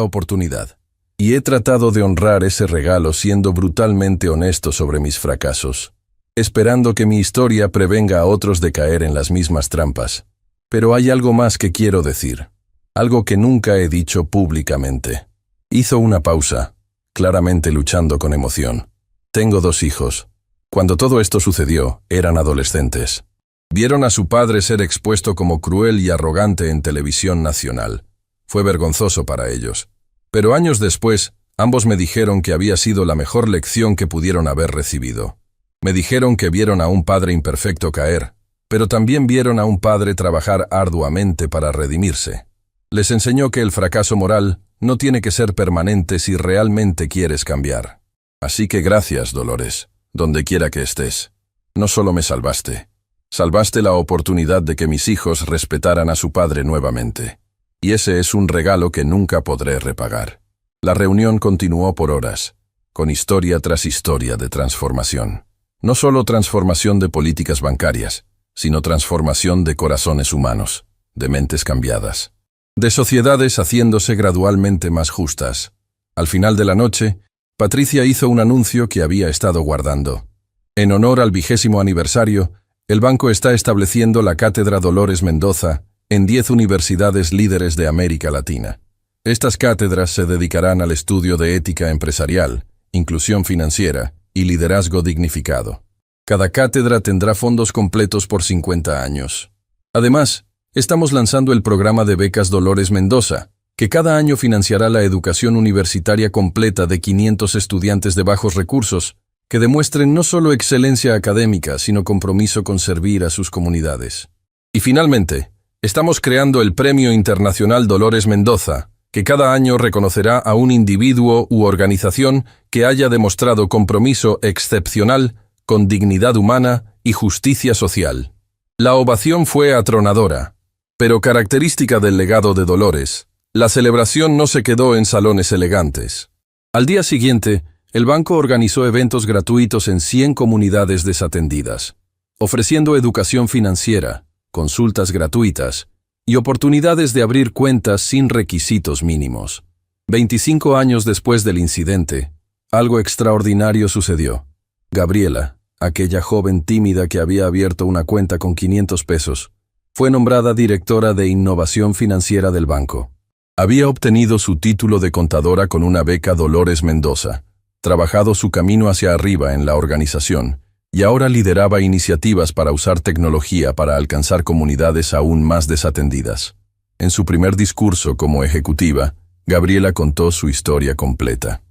oportunidad. Y he tratado de honrar ese regalo siendo brutalmente honesto sobre mis fracasos, esperando que mi historia prevenga a otros de caer en las mismas trampas. Pero hay algo más que quiero decir. Algo que nunca he dicho públicamente. Hizo una pausa, claramente luchando con emoción. Tengo 2 hijos. Cuando todo esto sucedió, eran adolescentes. Vieron a su padre ser expuesto como cruel y arrogante en televisión nacional. Fue vergonzoso para ellos. Pero años después, ambos me dijeron que había sido la mejor lección que pudieron haber recibido. Me dijeron que vieron a un padre imperfecto caer, pero también vieron a un padre trabajar arduamente para redimirse. Les enseñó que el fracaso moral no tiene que ser permanente si realmente quieres cambiar. Así que gracias, Dolores, donde quiera que estés. No solo me salvaste la oportunidad de que mis hijos respetaran a su padre nuevamente. Y ese es un regalo que nunca podré repagar. La reunión continuó por horas, con historia tras historia de transformación. No solo transformación de políticas bancarias, sino transformación de corazones humanos, de mentes cambiadas. De sociedades haciéndose gradualmente más justas. Al final de la noche, Patricia hizo un anuncio que había estado guardando. En honor al 20º aniversario, el banco está estableciendo la Cátedra Dolores Mendoza en 10 universidades líderes de América Latina. Estas cátedras se dedicarán al estudio de ética empresarial, inclusión financiera y liderazgo dignificado. Cada cátedra tendrá fondos completos por 50 años. Además, estamos lanzando el programa de becas Dolores Mendoza, que cada año financiará la educación universitaria completa de 500 estudiantes de bajos recursos que demuestren no solo excelencia académica, sino compromiso con servir a sus comunidades. Y finalmente, estamos creando el Premio Internacional Dolores Mendoza, que cada año reconocerá a un individuo u organización que haya demostrado compromiso excepcional con dignidad humana y justicia social. La ovación fue atronadora, pero característica del legado de Dolores, la celebración no se quedó en salones elegantes. Al día siguiente, el banco organizó eventos gratuitos en 100 comunidades desatendidas, ofreciendo educación financiera, consultas gratuitas y oportunidades de abrir cuentas sin requisitos mínimos. 25 años después del incidente, algo extraordinario sucedió. Gabriela, aquella joven tímida que había abierto una cuenta con 500 pesos, fue nombrada directora de innovación financiera del banco. Había obtenido su título de contadora con una beca Dolores Mendoza, trabajado su camino hacia arriba en la organización y ahora lideraba iniciativas para usar tecnología para alcanzar comunidades aún más desatendidas. En su primer discurso como ejecutiva, Gabriela contó su historia completa.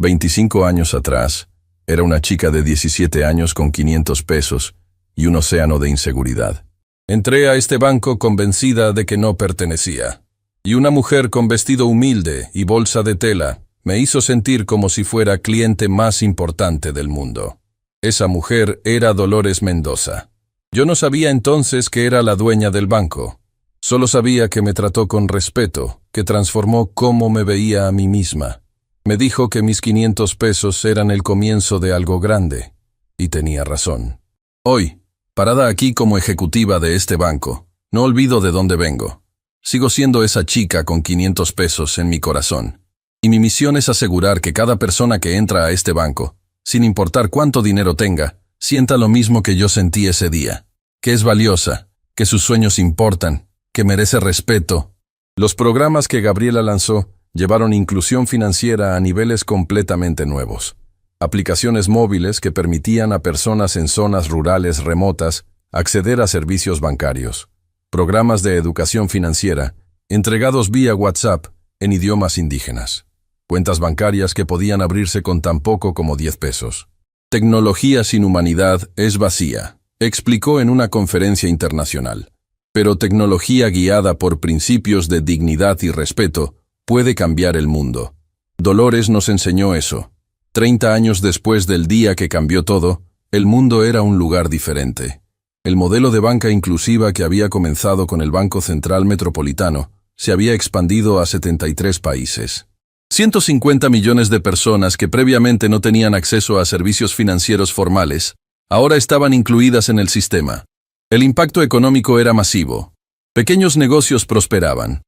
25 años atrás, era una chica de 17 años con 500 pesos y un océano de inseguridad. Entré a este banco convencida de que no pertenecía, y una mujer con vestido humilde y bolsa de tela me hizo sentir como si fuera cliente más importante del mundo. Esa mujer era Dolores Mendoza. Yo no sabía entonces que era la dueña del banco. Solo sabía que me trató con respeto, que transformó cómo me veía a mí misma. Me dijo que mis 500 pesos eran el comienzo de algo grande, y tenía razón. Hoy, parada aquí como ejecutiva de este banco, no olvido de dónde vengo. Sigo siendo esa chica con 500 pesos en mi corazón. Y mi misión es asegurar que cada persona que entra a este banco, sin importar cuánto dinero tenga, sienta lo mismo que yo sentí ese día. Que es valiosa, que sus sueños importan, que merece respeto. Los programas que Gabriela lanzó llevaron inclusión financiera a niveles completamente nuevos. Aplicaciones móviles que permitían a personas en zonas rurales remotas acceder a servicios bancarios. Programas de educación financiera, entregados vía WhatsApp en idiomas indígenas. Cuentas bancarias que podían abrirse con tan poco como 10 pesos. Tecnología sin humanidad es vacía, explicó en una conferencia internacional. Pero tecnología guiada por principios de dignidad y respeto puede cambiar el mundo. Dolores nos enseñó eso. 30 años después del día que cambió todo, el mundo era un lugar diferente. El modelo de banca inclusiva que había comenzado con el Banco Central Metropolitano se había expandido a 73 países. 150 millones de personas que previamente no tenían acceso a servicios financieros formales, ahora estaban incluidas en el sistema. El impacto económico era masivo. Pequeños negocios prosperaban.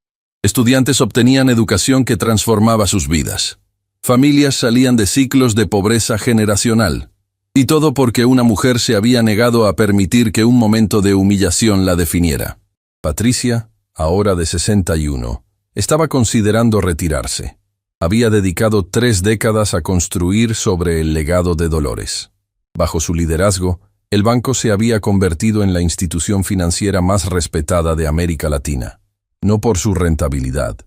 Estudiantes obtenían educación que transformaba sus vidas. Familias salían de ciclos de pobreza generacional. Y todo porque una mujer se había negado a permitir que un momento de humillación la definiera. Patricia, ahora de 61, estaba considerando retirarse. Había dedicado 3 décadas a construir sobre el legado de Dolores. Bajo su liderazgo, el banco se había convertido en la institución financiera más respetada de América Latina. No por su rentabilidad,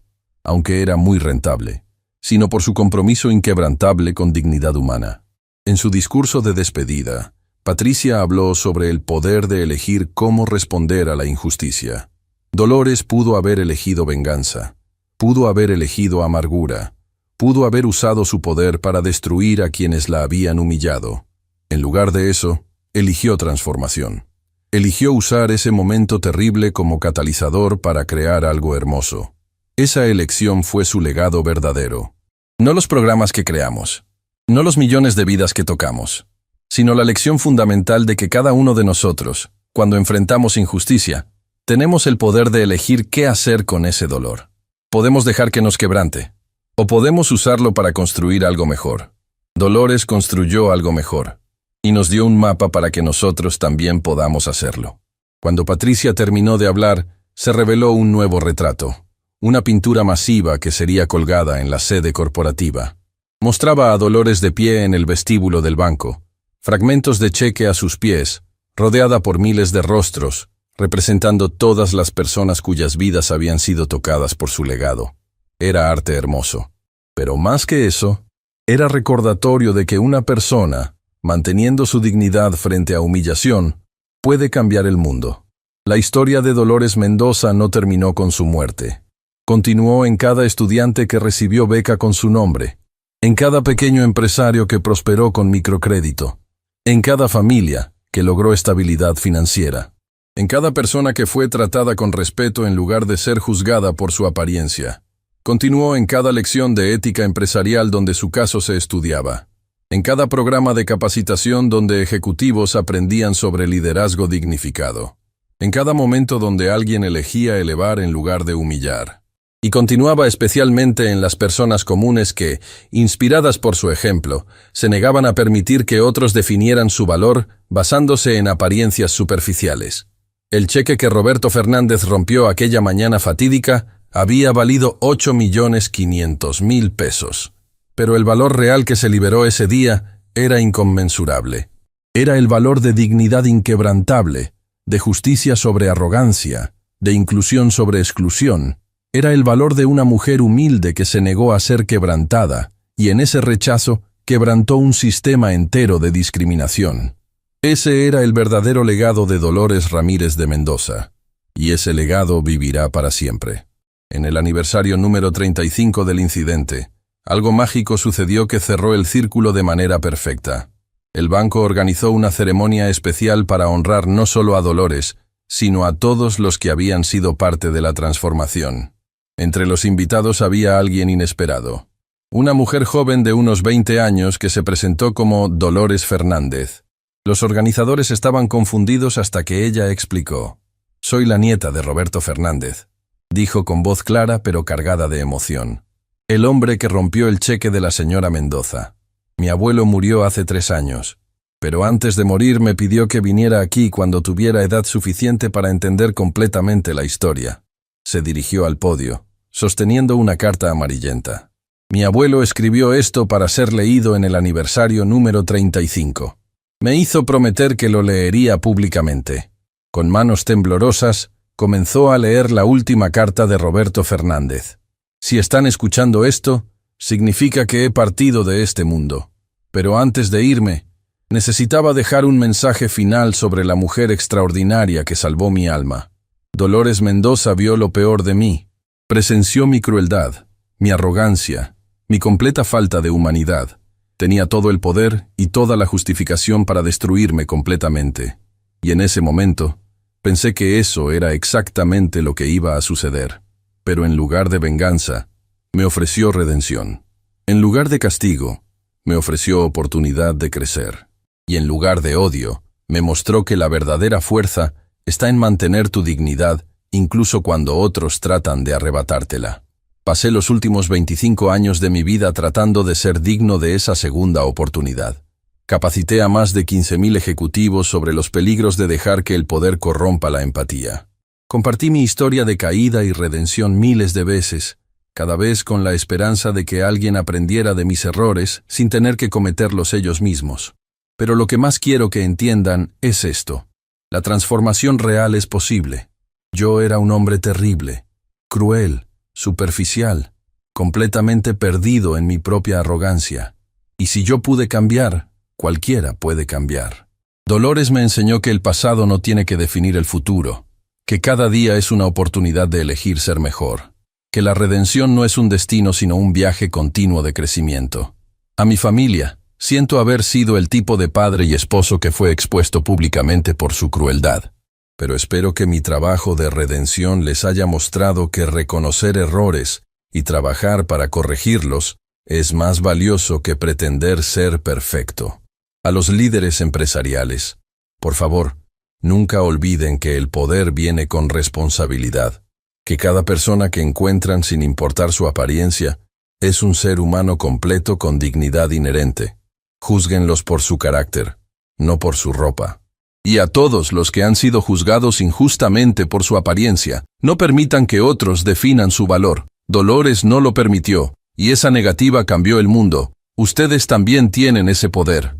aunque era muy rentable, sino por su compromiso inquebrantable con dignidad humana. En su discurso de despedida, Patricia habló sobre el poder de elegir cómo responder a la injusticia. Dolores pudo haber elegido venganza, pudo haber elegido amargura, pudo haber usado su poder para destruir a quienes la habían humillado. En lugar de eso, eligió transformación. Eligió usar ese momento terrible como catalizador para crear algo hermoso. Esa elección fue su legado verdadero. No los programas que creamos, no los millones de vidas que tocamos, sino la lección fundamental de que cada uno de nosotros, cuando enfrentamos injusticia, tenemos el poder de elegir qué hacer con ese dolor. Podemos dejar que nos quebrante, o podemos usarlo para construir algo mejor. Dolores construyó algo mejor, y nos dio un mapa para que nosotros también podamos hacerlo. Cuando Patricia terminó de hablar, se reveló un nuevo retrato, una pintura masiva que sería colgada en la sede corporativa. Mostraba a Dolores de pie en el vestíbulo del banco, fragmentos de cheque a sus pies, rodeada por miles de rostros, representando todas las personas cuyas vidas habían sido tocadas por su legado. Era arte hermoso. Pero más que eso, era recordatorio de que una persona, manteniendo su dignidad frente a humillación, puede cambiar el mundo. La historia de Dolores Mendoza no terminó con su muerte. Continuó en cada estudiante que recibió beca con su nombre, en cada pequeño empresario que prosperó con microcrédito, en cada familia que logró estabilidad financiera, en cada persona que fue tratada con respeto en lugar de ser juzgada por su apariencia. Continuó en cada lección de ética empresarial donde su caso se estudiaba, en cada programa de capacitación donde ejecutivos aprendían sobre liderazgo dignificado, en cada momento donde alguien elegía elevar en lugar de humillar. Y continuaba especialmente en las personas comunes que, inspiradas por su ejemplo, se negaban a permitir que otros definieran su valor basándose en apariencias superficiales. El cheque que Roberto Fernández rompió aquella mañana fatídica había valido 8.500.000 pesos. Pero el valor real que se liberó ese día era inconmensurable. Era el valor de dignidad inquebrantable, de justicia sobre arrogancia, de inclusión sobre exclusión. Era el valor de una mujer humilde que se negó a ser quebrantada, y en ese rechazo quebrantó un sistema entero de discriminación. Ese era el verdadero legado de Dolores Ramírez de Mendoza, y ese legado vivirá para siempre. En el aniversario número 35 del incidente, algo mágico sucedió que cerró el círculo de manera perfecta. El banco organizó una ceremonia especial para honrar no solo a Dolores, sino a todos los que habían sido parte de la transformación. Entre los invitados había alguien inesperado. Una mujer joven de unos 20 años que se presentó como Dolores Fernández. Los organizadores estaban confundidos hasta que ella explicó. «Soy la nieta de Roberto Fernández», dijo con voz clara pero cargada de emoción. «El hombre que rompió el cheque de la señora Mendoza. Mi abuelo murió hace 3 años, pero antes de morir me pidió que viniera aquí cuando tuviera edad suficiente para entender completamente la historia». Se dirigió al podio, sosteniendo una carta amarillenta. «Mi abuelo escribió esto para ser leído en el aniversario número 35. Me hizo prometer que lo leería públicamente». Con manos temblorosas, comenzó a leer la última carta de Roberto Fernández. «Si están escuchando esto, significa que he partido de este mundo. Pero antes de irme, necesitaba dejar un mensaje final sobre la mujer extraordinaria que salvó mi alma. Dolores Mendoza vio lo peor de mí. Presenció mi crueldad, mi arrogancia, mi completa falta de humanidad. Tenía todo el poder y toda la justificación para destruirme completamente. Y en ese momento, pensé que eso era exactamente lo que iba a suceder. Pero en lugar de venganza, me ofreció redención. En lugar de castigo, me ofreció oportunidad de crecer. Y en lugar de odio, me mostró que la verdadera fuerza está en mantener tu dignidad incluso cuando otros tratan de arrebatártela. Pasé los últimos 25 años de mi vida tratando de ser digno de esa segunda oportunidad. Capacité a más de 15.000 ejecutivos sobre los peligros de dejar que el poder corrompa la empatía. Compartí mi historia de caída y redención miles de veces, cada vez con la esperanza de que alguien aprendiera de mis errores sin tener que cometerlos ellos mismos. Pero lo que más quiero que entiendan es esto. La transformación real es posible. Yo era un hombre terrible, cruel, superficial, completamente perdido en mi propia arrogancia. Y si yo pude cambiar, cualquiera puede cambiar. Dolores me enseñó que el pasado no tiene que definir el futuro, que cada día es una oportunidad de elegir ser mejor, que la redención no es un destino sino un viaje continuo de crecimiento. A mi familia, siento haber sido el tipo de padre y esposo que fue expuesto públicamente por su crueldad, pero espero que mi trabajo de redención les haya mostrado que reconocer errores y trabajar para corregirlos es más valioso que pretender ser perfecto. A los líderes empresariales, por favor, nunca olviden que el poder viene con responsabilidad, que cada persona que encuentran sin importar su apariencia es un ser humano completo con dignidad inherente. Júzguenlos por su carácter, no por su ropa. Y a todos los que han sido juzgados injustamente por su apariencia, no permitan que otros definan su valor. Dolores no lo permitió, y esa negativa cambió el mundo. Ustedes también tienen ese poder.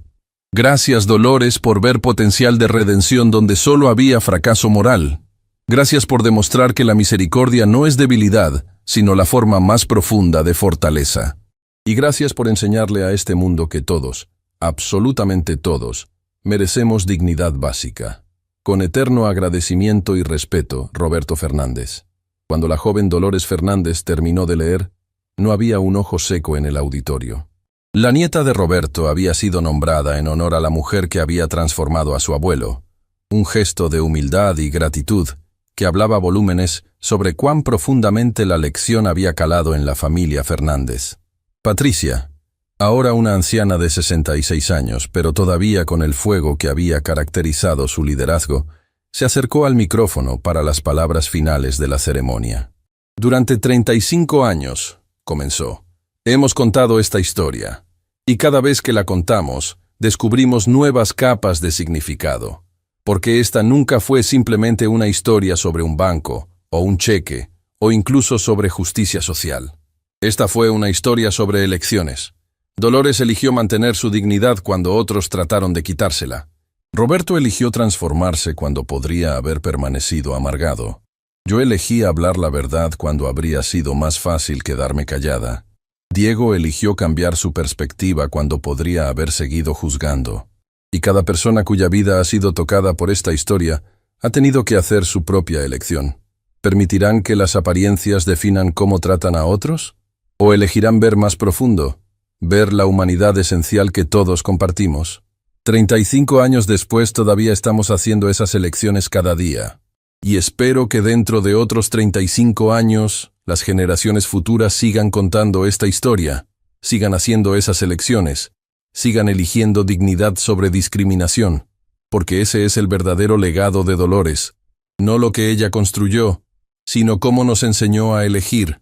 Gracias, Dolores, por ver potencial de redención donde solo había fracaso moral. Gracias por demostrar que la misericordia no es debilidad, sino la forma más profunda de fortaleza. Y gracias por enseñarle a este mundo que todos, absolutamente todos, merecemos dignidad básica. Con eterno agradecimiento y respeto, Roberto Fernández. Cuando la joven Dolores Fernández terminó de leer, no había un ojo seco en el auditorio. La nieta de Roberto había sido nombrada en honor a la mujer que había transformado a su abuelo, un gesto de humildad y gratitud que hablaba volúmenes sobre cuán profundamente la lección había calado en la familia Fernández. Patricia, ahora una anciana de 66 años, pero todavía con el fuego que había caracterizado su liderazgo, se acercó al micrófono para las palabras finales de la ceremonia. Durante 35 años, comenzó, hemos contado esta historia, y cada vez que la contamos, descubrimos nuevas capas de significado, porque esta nunca fue simplemente una historia sobre un banco, o un cheque, o incluso sobre justicia social. Esta fue una historia sobre elecciones, Dolores eligió mantener su dignidad cuando otros trataron de quitársela. Roberto eligió transformarse cuando podría haber permanecido amargado. Yo elegí hablar la verdad cuando habría sido más fácil quedarme callada. Diego eligió cambiar su perspectiva cuando podría haber seguido juzgando. Y cada persona cuya vida ha sido tocada por esta historia ha tenido que hacer su propia elección. ¿Permitirán que las apariencias definan cómo tratan a otros? ¿O elegirán ver más profundo, ver la humanidad esencial que todos compartimos? 35 años después todavía estamos haciendo esas elecciones cada día. Y espero que dentro de otros 35 años, las generaciones futuras sigan contando esta historia, sigan haciendo esas elecciones, sigan eligiendo dignidad sobre discriminación, porque ese es el verdadero legado de Dolores, no lo que ella construyó, sino cómo nos enseñó a elegir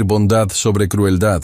bondad sobre crueldad,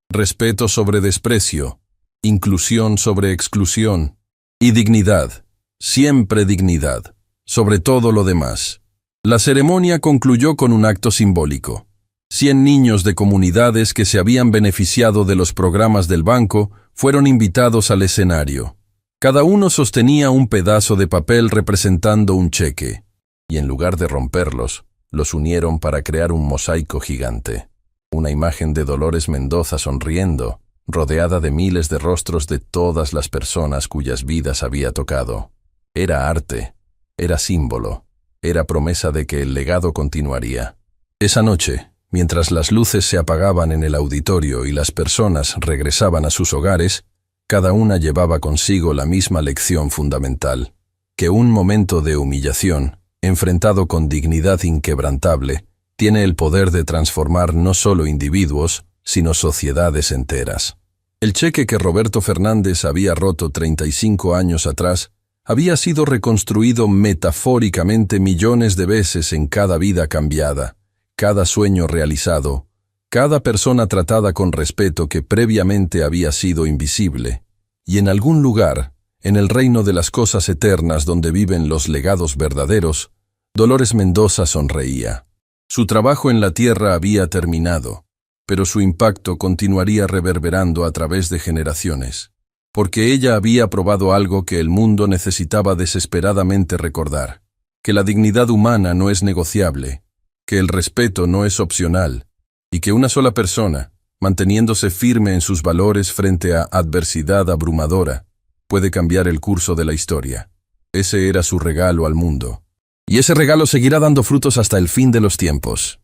respeto sobre desprecio, inclusión sobre exclusión, y dignidad, siempre dignidad, sobre todo lo demás. La ceremonia concluyó con un acto simbólico. 100 niños de comunidades que se habían beneficiado de los programas del banco fueron invitados al escenario. Cada uno sostenía un pedazo de papel representando un cheque, y en lugar de romperlos, los unieron para crear un mosaico gigante. Una imagen de Dolores Mendoza sonriendo, rodeada de miles de rostros de todas las personas cuyas vidas había tocado. Era arte, era símbolo, era promesa de que el legado continuaría. Esa noche, mientras las luces se apagaban en el auditorio y las personas regresaban a sus hogares, cada una llevaba consigo la misma lección fundamental, que un momento de humillación, enfrentado con dignidad inquebrantable, tiene el poder de transformar no solo individuos, sino sociedades enteras. El cheque que Roberto Fernández había roto 35 años atrás había sido reconstruido metafóricamente millones de veces en cada vida cambiada, cada sueño realizado, cada persona tratada con respeto que previamente había sido invisible. Y en algún lugar, en el reino de las cosas eternas donde viven los legados verdaderos, Dolores Mendoza sonreía. Su trabajo en la tierra había terminado, pero su impacto continuaría reverberando a través de generaciones, porque ella había probado algo que el mundo necesitaba desesperadamente recordar, que la dignidad humana no es negociable, que el respeto no es opcional, y que una sola persona, manteniéndose firme en sus valores frente a adversidad abrumadora, puede cambiar el curso de la historia. Ese era su regalo al mundo. Y ese regalo seguirá dando frutos hasta el fin de los tiempos.